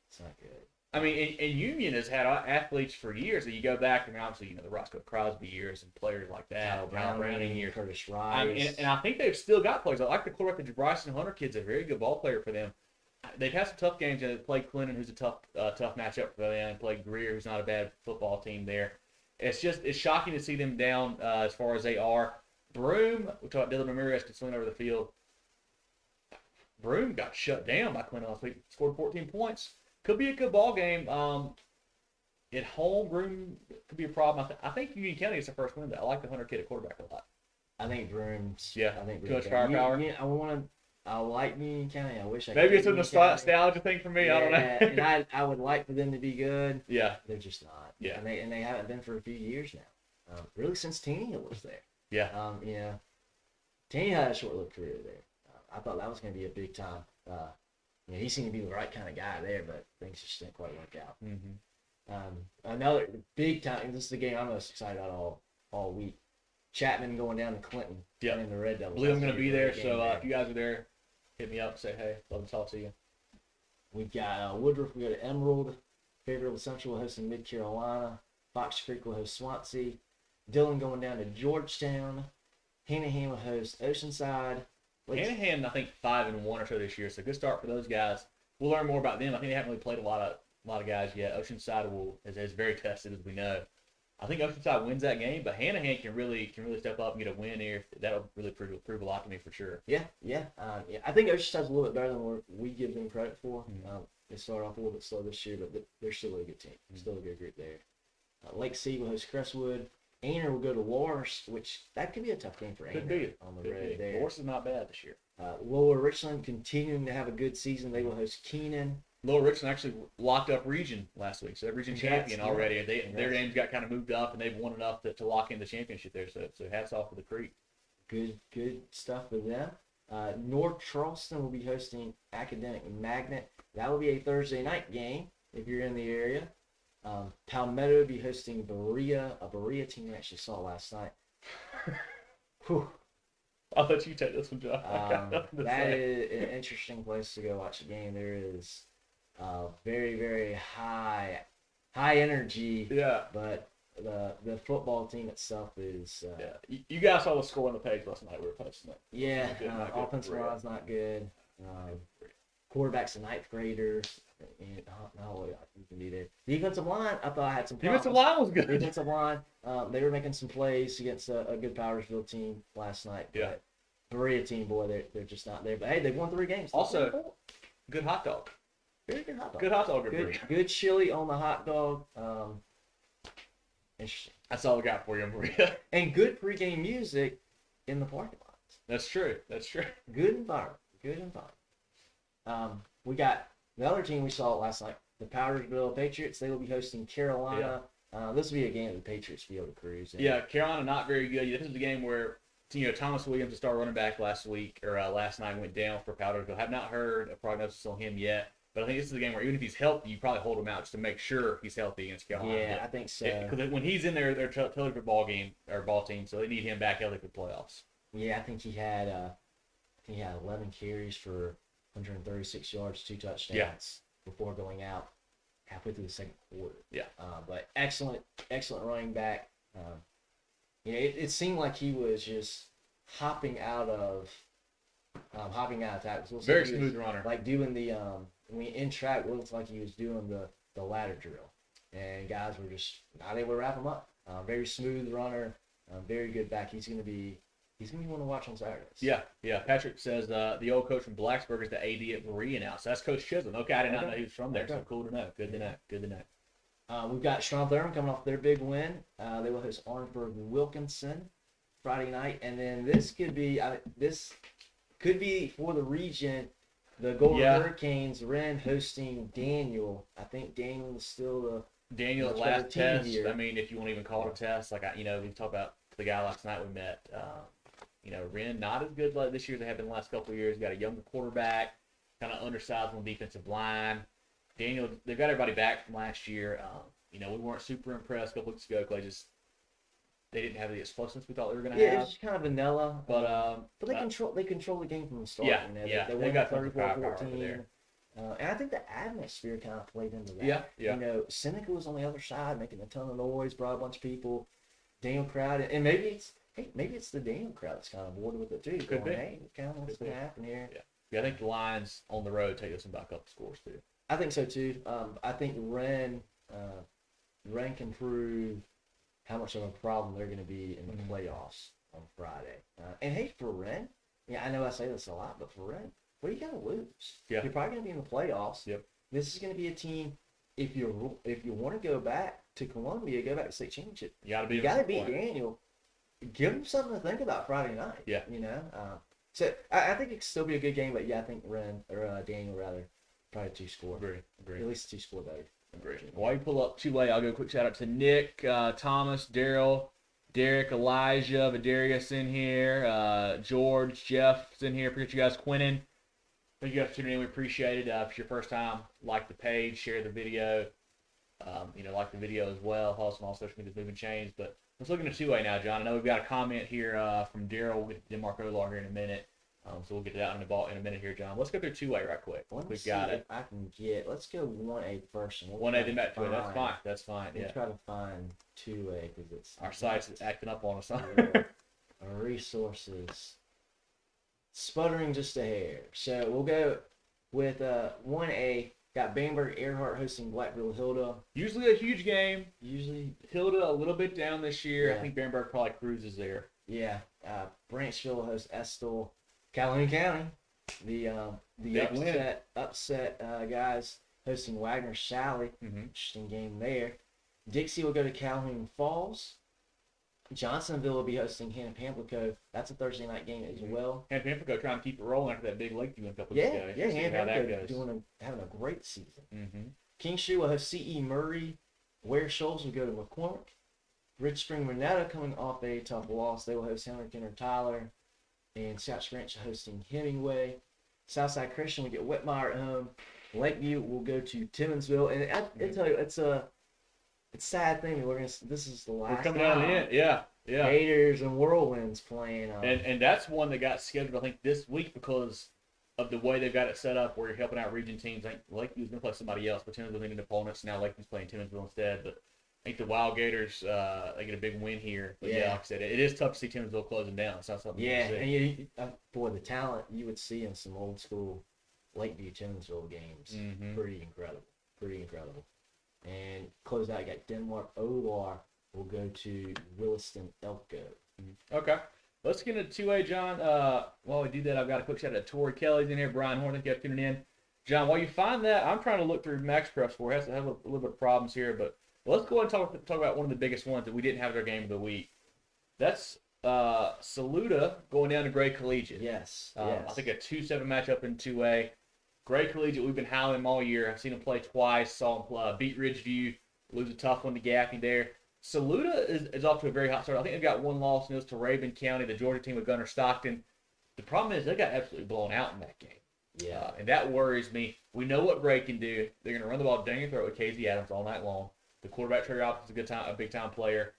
It's not good. I mean, and Union has had athletes for years. And you go back, obviously, the Roscoe Crosby years and players like that. Kyle Browning years. Curtis Rice. I mean, and I think they've still got players. I like the quarterback, the Bryson Hunter kid's a very good ball player for them. They've had some tough games. They played Clinton, who's a tough matchup for them, and played Greer, who's not a bad football team there. It's shocking to see them down as far as they are. Broome, we talked about Dylan Ramirez could swing over the field. Broome got shut down by Clinton last week. Scored 14 points. Could be a good ball game. At home, Broome could be a problem. I think Union County is the first win. I like the Hunter kid at quarterback a lot. I think Broome's. Yeah. I think too much firepower. I like Union County. I wish I could. Maybe it's a nostalgia thing for me. I don't know. And I would like for them to be good. Yeah. They're just not. Yeah. And they haven't been for a few years now. Really since Teeny was there. Yeah. Teeny had a short-lived career there. I thought that was going to be a big time. He seemed to be the right kind of guy there, but things just didn't quite work out. Mm-hmm. Another big time. This is the game I'm most excited about all week. Chapman going down to Clinton. Yeah. And the Red Devils. I believe I'm going to be there, so if you guys are there, hit me up and say, hey, love to talk to you. We've got Woodruff. We go to Emerald. Fayetteville Central will host in Mid Carolina. Fox Creek will host Swansea. Dillon going down to Georgetown. Hanahan will host Oceanside. Hanahan, I think 5-1 or so this year, so good start for those guys. We'll learn more about them. I think they haven't really played a lot of guys yet. Oceanside is very tested, as we know. I think Oceanside wins that game, but Hanahan can really step up and get a win here. That'll really prove a lot to me for sure. Yeah. I think Oceanside's a little bit better than we give them credit for. Mm-hmm. They started off a little bit slow this year, but they're still a good team. Mm-hmm. Still a good group there. Lake City will host Crestwood. Aner will go to Loris, which that could be a tough game for Aner. Could be. On the road there. Loris is not bad this year. Lower Richland continuing to have a good season. They will host Keenan. Lower Richland actually locked up region last week, so they're region champion already. Their names got kind of moved up, and they've won enough to lock in the championship there. So hats off to the Creek. Good stuff for them. North Charleston will be hosting Academic Magnet. That will be a Thursday night game if you're in the area. Palmetto will be hosting Berea, a Berea team we actually saw last night. Whew. I'll let you take this one, John. That is an interesting place to go watch a game. There is very, very high energy. Yeah. But the football team itself is. You guys saw the score on the page last night. We were posting it. Yeah. Offensive line's not good. Quarterback's a ninth grader. No, you can be there. Defensive line, I thought I had some problems. Defensive line was good. Defensive line, they were making some plays against a good Powersville team last night. Yeah. But Berea team, boy, they're just not there. But hey, they've won 3 games. Also, good hot dog. Very good hot dog. Good hot dog. Good chili on the hot dog. Interesting. That's all we got for you, Berea. And good pregame music in the parking lots. That's true. Good environment. We got the other team we saw last night, the Powdersville Patriots. They will be hosting Carolina. This will be a game that the Patriots will be able to cruise in. Yeah, Carolina not very good. This is the game where Thomas Williams, the star running back last night, went down for Powdersville. Have not heard a prognosis on him yet, but I think this is the game where even if he's healthy, you probably hold him out just to make sure he's healthy against Carolina. Yeah, I think so. Because when he's in there, they're totally for ball team, so they need him back healthy for the playoffs. Yeah, I think he had 11 carries for 136 yards, 2 touchdowns before going out halfway through the second quarter. Yeah. But excellent running back. It seemed like he was just hopping out of tackles. Very smooth runner. Like doing the in track, it looked like he was doing the ladder drill, and guys were just not able to wrap him up. Very smooth runner, very good back. He's gonna be one to watch on Saturdays. Yeah. Patrick says the old coach from Blacksburg is the AD at Berea now. So that's Coach Chisholm. Okay, I did not know he was from there. So cool to know. Good to know. We've got Strom-Thurmond coming off their big win. They will host Orangeburg-Wilkinson Friday night, and then this could be for the region. The Golden Hurricanes, Wren hosting Daniel. I think Daniel is still Daniel at last test. Here. I mean, if you want to even call it a test, like we talked about the guy last night we met. Wren not as good like this year as they have been the last couple of years. Got a younger quarterback, kind of undersized on the defensive line. Daniel, they've got everybody back from last year. We weren't super impressed a couple weeks ago because they didn't have the explosiveness we thought they were going to have. Yeah, it was just kind of vanilla. But they control the game from the start. Yeah, They won got 34-14 there. And I think the atmosphere kind of played into that. Yeah. Seneca was on the other side making a ton of noise, brought a bunch of people. Daniel crowd, and maybe it's the Daniel crowd that's kind of bored with it too. Could be. Hey, kind of what's going to happen here. Yeah, I think the Lions on the road take us about a couple scores too. I think so too. I think Wren can prove how much of a problem they're going to be in the playoffs on Friday. And hey, for Wren, I know I say this a lot, but for Wren, what are you going to lose? Yeah. You're probably going to be in the playoffs. Yep. This is going to be a team. If you want to go back to Columbia, go back to state championship. You got to beat Daniel. Give them something to think about Friday night. Yeah. So I think it could still be a good game, but I think Daniel rather probably 2-score. Agree. At least 2-score better. Agree. While you pull up 2A, I'll go a quick shout out to Nick, Thomas, Daryl, Derek, Elijah, Vidarius in here, George, Jeff's in here. Appreciate you guys, Quentin. Thank you guys for tuning in. We appreciate it. If it's your first time, like the page, share the video. Like the video as well. Follow us on all social media, Movin the Chains. But let's look into 2A now, John. I know we've got a comment here from Daryl. We'll get to Denmark Olar here in a minute. So we'll get to that in a minute here, John. Let's go through 2A right quick. We've got it. Let's go 1A first. 1A, then back to 2A. That's fine. We'll try to find 2A because it's our site's acting up on us. Our resources sputtering just a hair. So we'll go with 1A. Got Bamberg Earhart hosting Blackville Hilda. Usually a huge game. Hilda a little bit down this year. I think Bamberg probably cruises there. Yeah. Branchville hosts Estill. Calhoun County, the upset guys hosting Wagner Sally. Interesting game there. Dixie will go to Calhoun Falls. Johnsonville will be hosting Hannah Pamplico. That's a Thursday night game as well. Hannah Pamplico trying to keep it rolling after that big Lakeview win a couple weeks ago. Yeah, Hannah Pamplico having a great season. Kingstree will host C.E. Murray. Ware Shoals will go to McCormick. Rich Spring Renetta coming off a tough loss. They will host Henry Kenner Tyler. And South Branch hosting Hemingway. Southside Christian will get Whitmire at home. Lakeview will go to Timmonsville. And I tell you, it's a sad thing. This is the last. We're coming out of the end. Yeah. Gators and Whirlwinds playing. And that's one that got scheduled, I think, this week because of the way they've got it set up, where you're helping out region teams. I think Lakeview's going to play somebody else, but Timmonsville needed opponents. Now Lakeview's playing Timmonsville instead. But I think the Wild Gators, they get a big win here. But like I said, it is tough to see Timmonsville closing down. It's not something you can see. And the talent you would see in some old school Lakeview Timmonsville games, pretty incredible. And close out, you got Denmark Olar will go to Williston Elko. Okay. Let's get into 2A, John. While we do that, I've got a quick shout out to Tori Kelly's in here. Brian Horn, thank you for tuning in. John, while you find that, I'm trying to look through Max Prep Score. Has to have a little bit of problems here, but let's go ahead and talk about one of the biggest ones that we didn't have at our game of the week. That's Saluda going down to Gray Collegiate. Yes. I think a 2-7 matchup in 2A. Great collegiate. We've been highlighting him all year. I've seen him play twice. Saw him beat Ridgeview, lose a tough one to Gaffney there. Saluda is off to a very hot start. I think they've got one loss, and it was to Rabun County, the Georgia team with Gunnar Stockton. The problem is they got absolutely blown out in that game. Yeah. And that worries me. We know what Gray can do. They're going to run the ball down your throat with Casey Adams all night long. The quarterback, Trey Roberts, is a big-time player.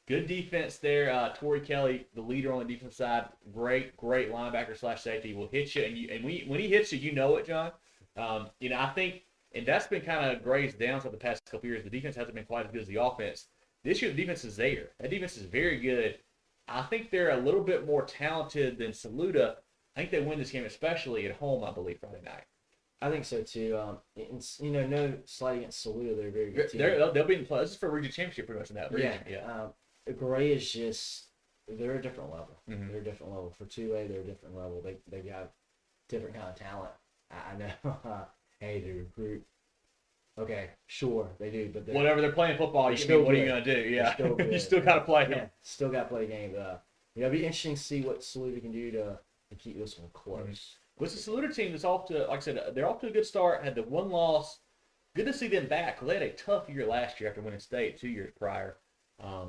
Good defense there. Torrey Kelly, the leader on the defensive side, great linebacker / safety. Will hit you, and when he hits you, you know it, John. I think, and that's been kind of Gray's downside the past couple years. The defense hasn't been quite as good as the offense. This year, the defense is there. That defense is very good. I think they're a little bit more talented than Saluda. I think they win this game, especially at home, I believe, Friday night. I think so, too. No slight against Saluda. They're a very good team. They'll be in the play. This is for region championship pretty much in that region. Yeah. Gray is just – they're a different level. Mm-hmm. They're a different level. For 2A, they're a different level. They got different kind of talent. I know. Hey, they recruit. Okay, sure, they do. But whatever they're playing football, what are you going to do? Yeah, you still got to play them. Yeah, still got to play a game. It'll be interesting to see what Saluda can do to keep this one close. Mm-hmm. With the Saluda team that's off to, like I said, they're off to a good start. Had the one loss. Good to see them back. They had a tough year last year after winning state 2 years prior.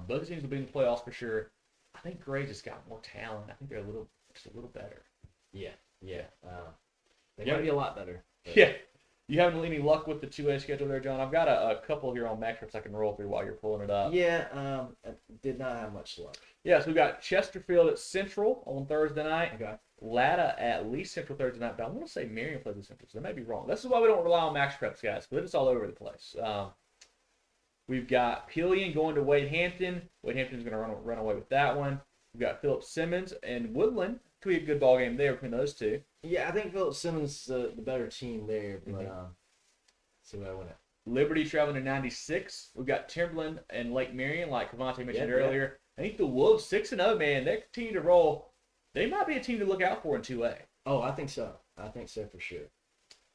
Both teams will be in the playoffs for sure. I think Gray just got more talent. I think they're just a little better. Yeah. They might be a lot better. But. Yeah. You having any luck with the 2A schedule there, John? I've got a couple here on matchups I can roll through while you're pulling it up. Yeah, I did not have much luck. Yeah, so we've got Chesterfield at Central on Thursday night. Okay. Latta at Lee Central Thursday night. But I want to say Marion plays at Central, so that may be wrong. This is why we don't rely on max preps, guys, because it's all over the place. We've got Pillion going to Wade Hampton. Wade Hampton's going to run away with that one. We've got Philip Simmons and Woodland. Could be a good ball game there between those two. Yeah, I think Philip Simmons is the better team there, but see what I win it. Liberty traveling to 96. We've got Timberland and Lake Marion, like Cavante mentioned earlier. I think the Wolves 6-0, man. They continue to roll. They might be a team to look out for in 2A. Oh, I think so. I think so for sure.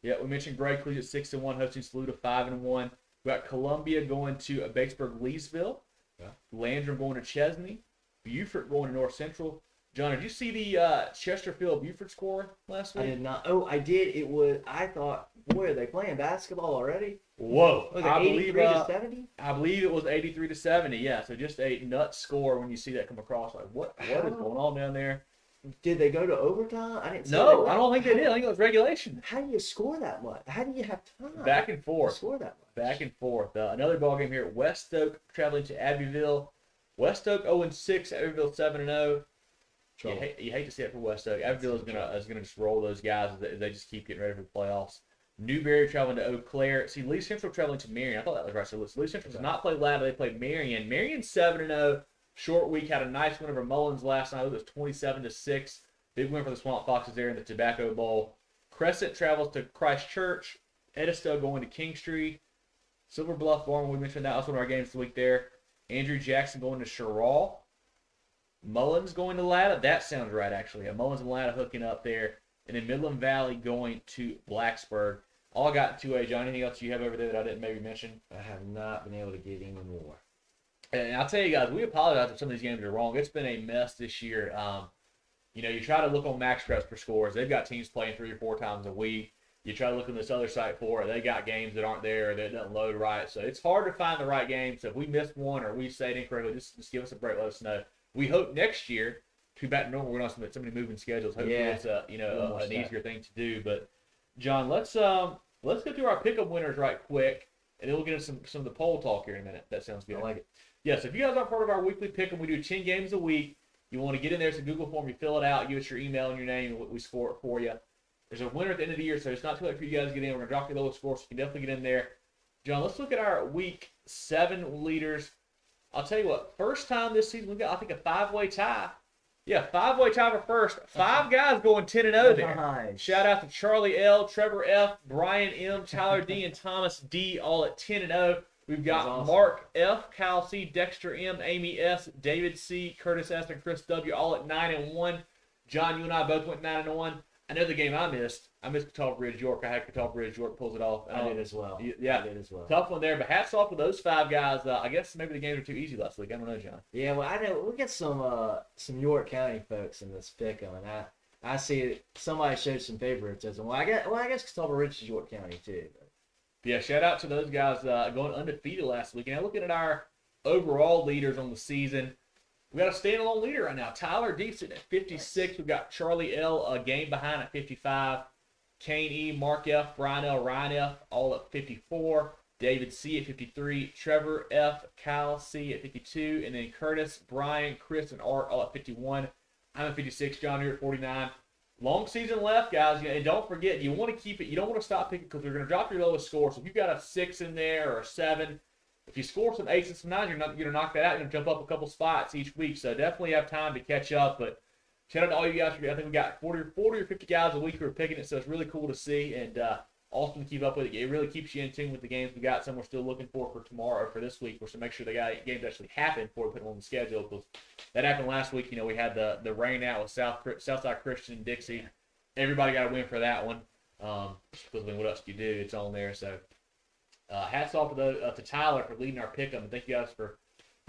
Yeah, we mentioned Gray Collegiate 6-1, hosting Saluda 5-1. We got Columbia going to Batesburg-Leesville. Yeah. Landrum going to Chesney. Beaufort going to North Central. John, did you see the Chesterfield-Buford score last week? I did not. Oh, I did. I thought, boy, are they playing basketball already? Whoa. Was it 83 to 70? I believe it was 83 to 70, yeah. So just a nut score when you see that come across. Like, what is going on down there? Did they go to overtime? I didn't see No, I don't think they did. I think it was regulation. How do you score that much? How do you have time? Back and forth. To score that much. Back and forth. Another ball game here. West Oak traveling to Abbeville. West Oak 0-6, Abbeville 7-0. You hate to see it for West Oak. Abbeville is gonna just roll those guys as they just keep getting ready for the playoffs. Newberry traveling to Eau Claire. See, Lee Central traveling to Marion. I thought that was right. So Lee Central does not play Latta. They play Marion. Marion 7-0. Short week, had a nice win over Mullins last night. It was 27-6. Big win for the Swamp Foxes there in the Tobacco Bowl. Crescent travels to Christchurch. Edisto going to Kingstree. Silver Bluff, Barnwell, we mentioned that was one of our games this week there. Andrew Jackson going to Sherrall. Mullins going to Latta. That sounds right, actually. Mullins and Latta hooking up there. And then Midland Valley going to Blacksburg. All I got in 2A. John, anything else you have over there that I didn't maybe mention? I have not been able to get any more. And I'll tell you guys, we apologize if some of these games are wrong. It's been a mess this year. You try to look on Max Preps for scores. They've got teams playing 3 or 4 times a week. You try to look on this other site for it. They got games that aren't there or that doesn't load right. So it's hard to find the right game. So if we miss one or we say it incorrectly, just give us a break. Let us know. We hope next year to be back to normal. We're not so many moving schedules. Hopefully it's an easier thing to do. But John, let's go through our pick'em winners right quick, and then we'll get into some of the poll talk here in a minute. That sounds good. I like it. Yes, if you guys aren't part of our weekly pick'em, we do 10 games a week. You want to get in there, it's a Google form. You fill it out, give us your email and your name, and we score it for you. There's a winner at the end of the year, so it's not too late for you guys to get in. We're going to drop your lowest score, so you can definitely get in there. John, let's look at our Week 7 leaders. I'll tell you what, first time this season, we got, I think, a 5-way tie. Yeah, 5-way tie for first. 5 guys going 10-0 there. Nice. Shout out to Charlie L., Trevor F., Brian M., Tyler D., and Thomas D., all at 10-0. We've got awesome. Mark F., Kyle C., Dexter M., Amy S., David C., Curtis S., and Chris W., all at 9-1. John, you and I both went 9-1. I know the game I missed Catawba Bridge York. I had Catawba Bridge York pulls it off. I did as well. Yeah, I did as well. Tough one there, but hats off to those 5 guys. I guess maybe the games were too easy last week. I don't know, John. Yeah, well, I know we got some York County folks in this pick'em, and I see it. Somebody showed some favoritism. Well, I guess Catawba Ridge is York County too. Yeah, shout out to those guys going undefeated last week. And now looking at our overall leaders on the season, we got a standalone leader right now. Tyler D sitting at 56. We've got Charlie L a game behind at 55. Kane E, Mark F, Brian L, Ryan F all at 54. David C at 53. Trevor F, Kyle C at 52. And then Curtis, Brian, Chris, and Art all at 51. I'm at 56. John, you're at 49. Long season left, guys. And don't forget, you want to keep it. You don't want to stop picking because you're going to drop your lowest score. So if you've got a 6 in there or a 7, if you score some 8s and some 9s, you're going to knock that out. You're going to jump up a couple spots each week. So definitely have time to catch up. But shout out to all you guys. I think we got 40 or 50 guys a week who are picking it. So it's really cool to see and awesome to keep up with it. It really keeps you in tune with the games we got. Some we're still looking for tomorrow or for this week. We're to make sure the games actually happen before we put them on the schedule. Because that happened last week. We had the rain out with Southside Christian and Dixie. Everybody got a win for that one. Because what else do you do? It's on there. So hats off to Tyler for leading our pick 'em. And thank you guys for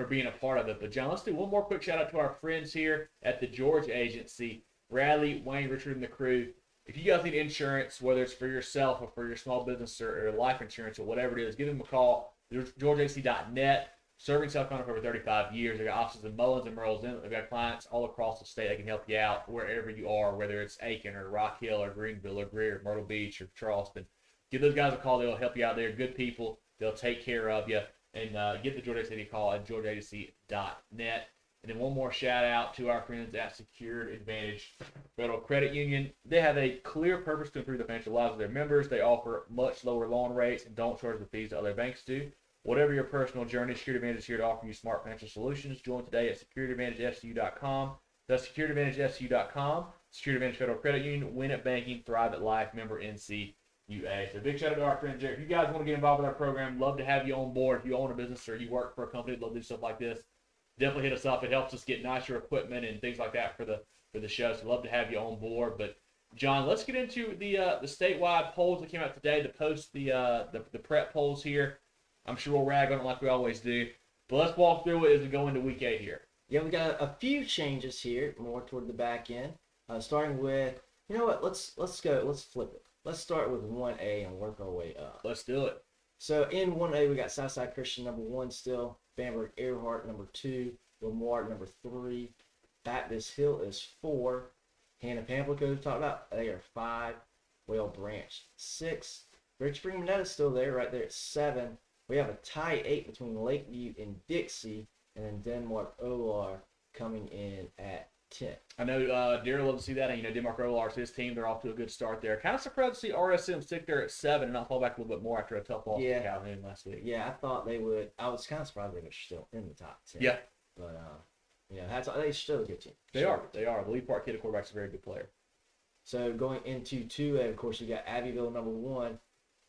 being a part of it. But John, let's do one more quick shout out to our friends here at the George Agency. Bradley, Wayne, Richard, and the crew. If you guys need insurance, whether it's for yourself or for your small business or life insurance or whatever it is, give them a call. GeorgeAC.net. Serving South Carolina for over 35 years. They've got offices in Mullins and Merle's Inlet. They've got clients all across the state that can help you out wherever you are, whether it's Aiken or Rock Hill or Greenville or Greer, Myrtle Beach or Charleston. Give those guys a call. They'll help you out there. Good people. They'll take care of you. And give the George Agency a call at GeorgeAgency.net. And then one more shout out to our friends at Secured Advantage Federal Credit Union. They have a clear purpose to improve the financial lives of their members. They offer much lower loan rates and don't charge the fees that other banks do. Whatever your personal journey, Secured Advantage is here to offer you smart financial solutions. Join today at securedadvantagefcu.com. That's securedadvantagefcu.com. Secured Advantage Federal Credit Union. Win at banking, thrive at life. Member NCUA. So big shout out to our friends there. If you guys want to get involved with our program, love to have you on board. If you own a business or you work for a company that love to do stuff like this, definitely hit us up. It helps us get nicer equipment and things like that for the show. So love to have you on board. But John, let's get into the statewide polls that came out today to post the prep polls here. I'm sure we'll rag on it like we always do. But let's walk through it as we go into week 8 here. Yeah, we got a few changes here, more toward the back end. Starting with, you know what? Let's flip it. Let's start with 1A and work our way up. Let's do it. So in 1A, we got Southside Christian number 1 still, Bamberg Earhart number 2, Lamar number 3, Baptist Hill is 4, Hannah Pamplico we talked about, they are 5, Whale Branch 6, Richmond Minetta is still there, right there at 7. We have a tie 8 between Lakeview and Dixie, and then Denmark OR coming in at 10. I know Daryl loves to see that, and Denmark OLR's his team. They're off to a good start there. Kind of surprised to see RSM stick there at 7 and not fall back a little bit more after a tough loss to Calhoun last week. Yeah, I thought they would. I was kind of surprised they were still in the top 10. Yeah. But, they still a good team. They are. The Lee Park kid, quarterback's a very good player. So going into 2A, of course, we got Abbeville number 1.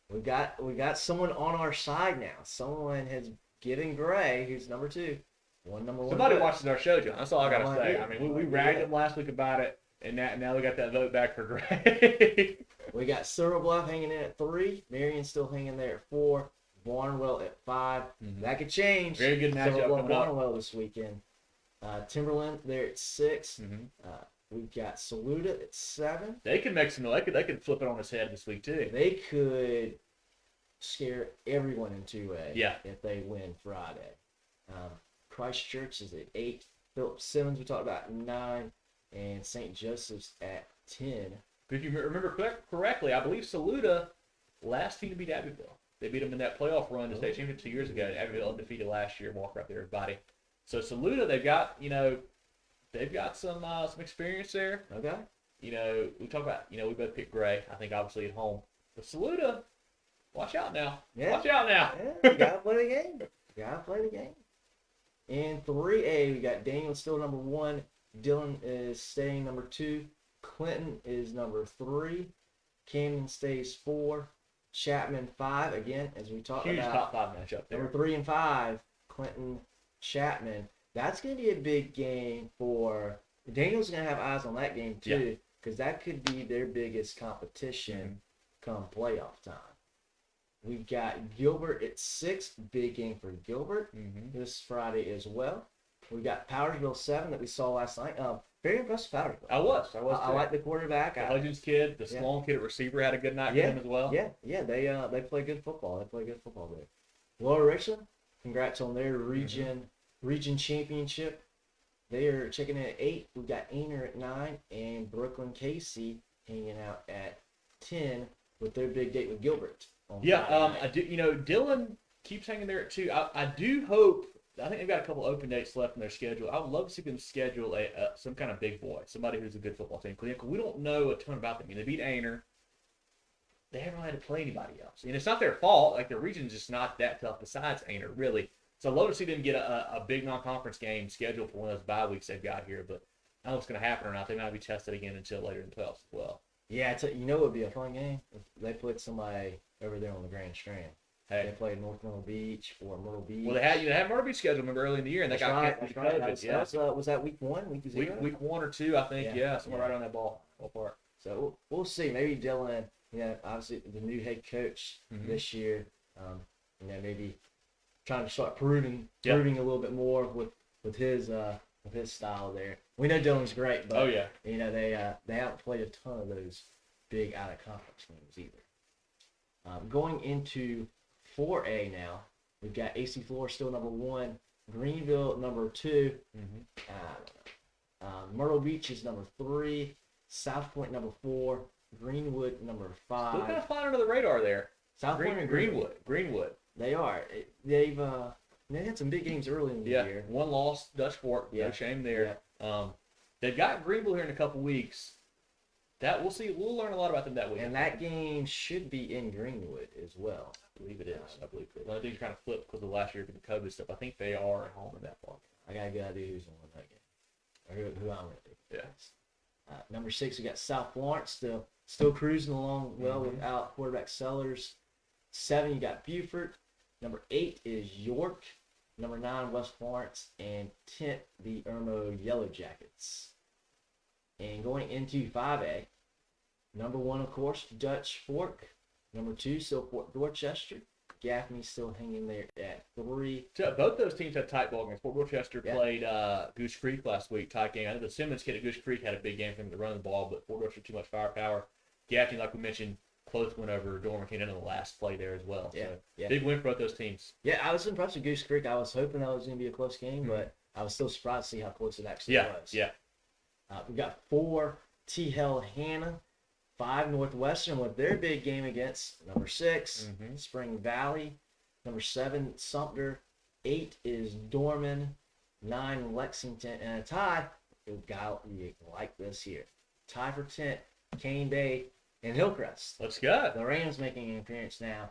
We got someone on our side now. Someone has given Gray, who's number 2. Number 1. Somebody watches our show, John. That's all I gotta say. I mean, we ragged them last week about it, and now we got that vote back for Gray. We got Silver Bluff hanging in at 3. Marion still hanging there at 4. Barnwell at 5. Mm-hmm. That could change. Very good matchup Silver Bluff coming up. Barnwell this weekend. Timberland there at 6. Mm-hmm. We've got Saluda at 7. They could make some. They could flip it on its head this week too. They could scare everyone in 2A. Yeah. If they win Friday. Christchurch is at 8. Philip Simmons we talked about at 9, and St. Joseph's at 10. If you remember correctly, I believe Saluda last team to beat Abbeville. They beat them in that playoff run to state championship 2 years ago. Abbeville undefeated last year. Walker up there, everybody. So Saluda, they've got some experience there. Okay. We talk about we both picked Gray. I think obviously at home, but Saluda, watch out now. Yeah. Watch out now. Yeah, you gotta play the game. In 3A, we got Daniel still number 1. Dillon is staying number 2. Clinton is number 3. Camden stays 4. Chapman 5. Again, as we talked Huge about. top 5 matchup there. Number 3 and 5. Clinton, Chapman. That's going to be a big game for Daniel's going to have eyes on that game too, because that could be their biggest competition come playoff time. We've got Gilbert at 6, big game for Gilbert this Friday as well. We got Powersville 7 that we saw last night. Very impressive Powersville. I was. I like the quarterback. The Hudgens kid, the Sloan kid at receiver had a good night for him as well. Yeah. They play good football. They play good football there. Lower Richland, congrats on their region championship. They are checking in at 8. We got Ainer at 9 and Brookland-Cayce hanging out at 10 with their big date with Gilbert. I do. Dylan keeps hanging there at 2. I do hope. I think they've got a couple open dates left in their schedule. I would love to see them schedule some kind of big boy, somebody who's a good football team. Because we don't know a ton about them. They beat Ainer. They haven't really had to play anybody else. And it's not their fault. Like, their region's just not that tough besides Ainer, really. So I'd love to see them get a big non-conference game scheduled for one of those bye weeks they've got here. But I don't know what's going to happen or not. They might be tested again until later in the playoffs as well. Yeah, it would be a fun game if they put somebody over there on the Grand Strand. Hey. They played North Myrtle Beach or Myrtle Beach. Well, they had Myrtle Beach scheduled, remember, early in the year, and they got canceled because of COVID. Was that week 1, week 0? Week 1 or 2, I think. Yeah, somewhere right on that ballpark. So we'll see. Maybe Dylan, obviously the new head coach this year, maybe trying to start proving a little bit more with his style there. We know Dylan's great, but they haven't played a ton of those big out of conference games either. Going into 4A now, we've got AC Flora still number 1, Greenville number 2, Myrtle Beach is number 3, South Point number 4, Greenwood number 5. Still kind of flying under the radar there. South Point and Greenwood. They are. They had some big games early in the year. One loss, Dutch Fork. No shame there. Yeah. They've got Greenville here in a couple weeks. That we'll see. We'll learn a lot about them that week. And that game should be in Greenwood as well. I believe it is. I believe it. Well, I think kind of flipped because of last year with the COVID stuff. I think they are at home in that ball game. I got a good idea who's going to win that game. Or who I'm going to do. Yeah. Number 6, we got South Florence still cruising along well without quarterback Sellers. 7, you got Beaufort. Number 8 is York. Number 9, West Florence. And 10th, the Irmo Yellow Jackets. And going into 5A, number 1, of course, Dutch Fork. Number 2, still Fort Dorchester. Gaffney still hanging there at 3. So both those teams had tight ball games. Fort Dorchester played Goose Creek last week, tight game. I know the Simmons kid at Goose Creek had a big game for him to run the ball, but Fort Dorchester too much firepower. Gaffney, like we mentioned, close win over Dormer came in the last play there as well. So big win for both those teams. Yeah, I was impressed with Goose Creek. I was hoping that was going to be a close game, but I was still surprised to see how close it actually was. Yeah. We got 4, T-Hell Hannah. 5, Northwestern with their big game against number 6, Spring Valley. Number 7, Sumter. 8 is Dorman. 9, Lexington. And a tie, you like this here. Tie for 10th, Cane Bay and Hillcrest. Let's go. The Rams making an appearance now.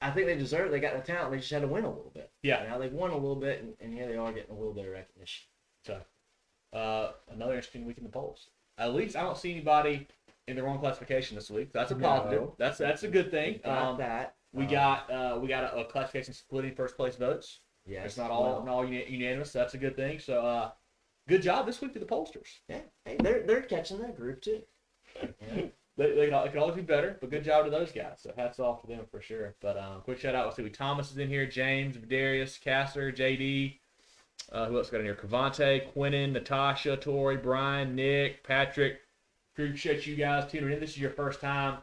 I think they deserve it. They got the talent. They just had to win a little bit. Yeah. Now they've won a little bit, and here they are getting a little bit of recognition. So, another interesting week in the polls. At least I don't see anybody in the wrong classification this week. That's a positive. That's a good thing. We got a classification splitting first place votes. Yes. It's not all unanimous. That's a good thing. So, good job this week to the pollsters. Yeah. Hey, they're catching their group too. Yeah. They could always be better, but good job to those guys. So hats off to them for sure. But quick shout out. Let's see. Thomas is in here. James, Darius, Casser, JD. Who else got in here? Cavante, Quinton, Natasha, Tori, Brian, Nick, Patrick. Appreciate you guys tuning in. This is your first time.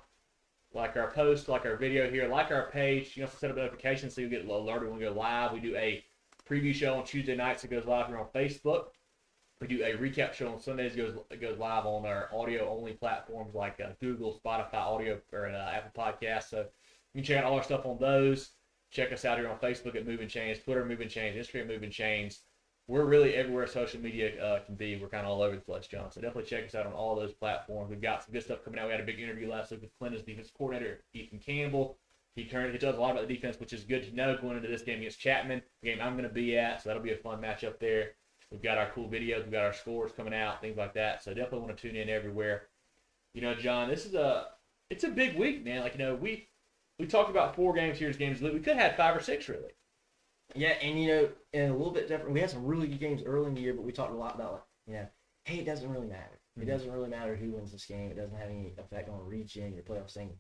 Like our post, like our video here, like our page. You know, set up notifications so you get alerted when we go live. We do a preview show on Tuesday nights. It goes live here on Facebook. We do a recap show on Sundays. It goes live on our audio-only platforms like Google, Spotify audio, or Apple Podcasts. So you can check out all our stuff on those. Check us out here on Facebook at Movin Chains, Twitter Movin Chains, Instagram Movin Chains. We're really everywhere social media can be. We're kind of all over the place, John. So definitely check us out on all those platforms. We've got some good stuff coming out. We had a big interview last week with Clinton's defense coordinator, Ethan Campbell. He does a lot about the defense, which is good to know going into this game against Chapman, the game I'm going to be at. So that'll be a fun matchup there. We've got our cool videos. We've got our scores coming out, things like that. So definitely want to tune in everywhere. You know, John, it's a big week, man. Like, you know, we talked about 4 games here as games. We could have had 5 or 6, really. Yeah, and, you know, and a little bit different. We had some really good games early in the year, but we talked a lot about, hey, it doesn't really matter. It doesn't really matter who wins this game. It doesn't have any effect on region, your playoff standing.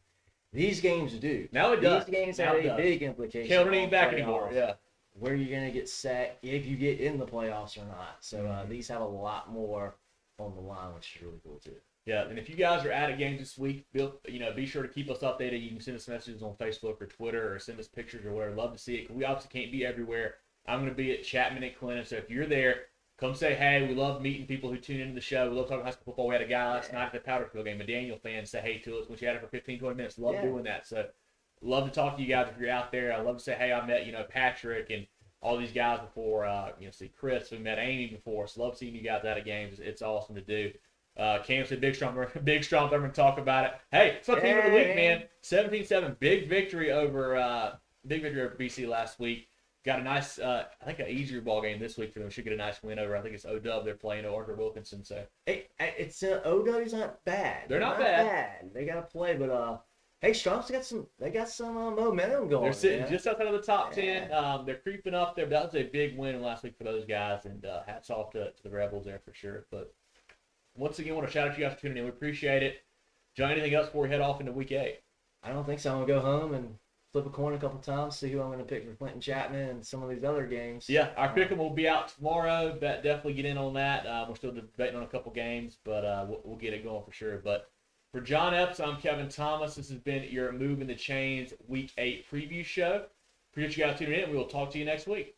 These games do. Now it does. These games have a big implication. Can't run back anymore. Yeah. where you're going to get set if you get in the playoffs or not. So these have a lot more on the line, which is really cool too. Yeah, and if you guys are at a game this week, be sure to keep us updated. You can send us messages on Facebook or Twitter or send us pictures or whatever. Love to see it. We obviously can't be everywhere. I'm going to be at Chapman and Clinton, so if you're there, come say hey. We love meeting people who tune into the show. We love talking high school football. We had a guy last night at the Powdersville game, a Daniel fan, say hey to us when she had it for 15, 20 minutes. Love doing that. So love to talk to you guys if you're out there. I love to say hey, I met, Patrick and all these guys before, see Chris. We met Amy before. So love seeing you guys out of games. It's awesome to do. Cam said Big Strong Thurman talk about it. Hey, it's our team of the week, man. 17-7, big victory over BC last week. Got a nice, I think an easier ball game this week for them. Should get a nice win over. I think it's OW. They're playing Arthur Wilkinson. So it's OW's not bad. They're not bad. They got to play, but hey, Strong's got some. They got some momentum going. They're sitting just outside of the top 10. They're creeping up there. That was a big win last week for those guys, and hats off to the Rebels there for sure. But once again, I want to shout out to you guys for tuning in. We appreciate it. John, anything else before we head off into Week 8? I don't think so. I'm gonna go home and flip a coin a couple times, see who I'm gonna pick for Clinton Chapman and some of these other games. Yeah, our pick'em will be out tomorrow. Definitely get in on that. We're still debating on a couple games, but we'll get it going for sure. But for John Epps, I'm Kevin Thomas. This has been your Movin the Chains Week 8 preview show. Appreciate you guys tuning in. We will talk to you next week.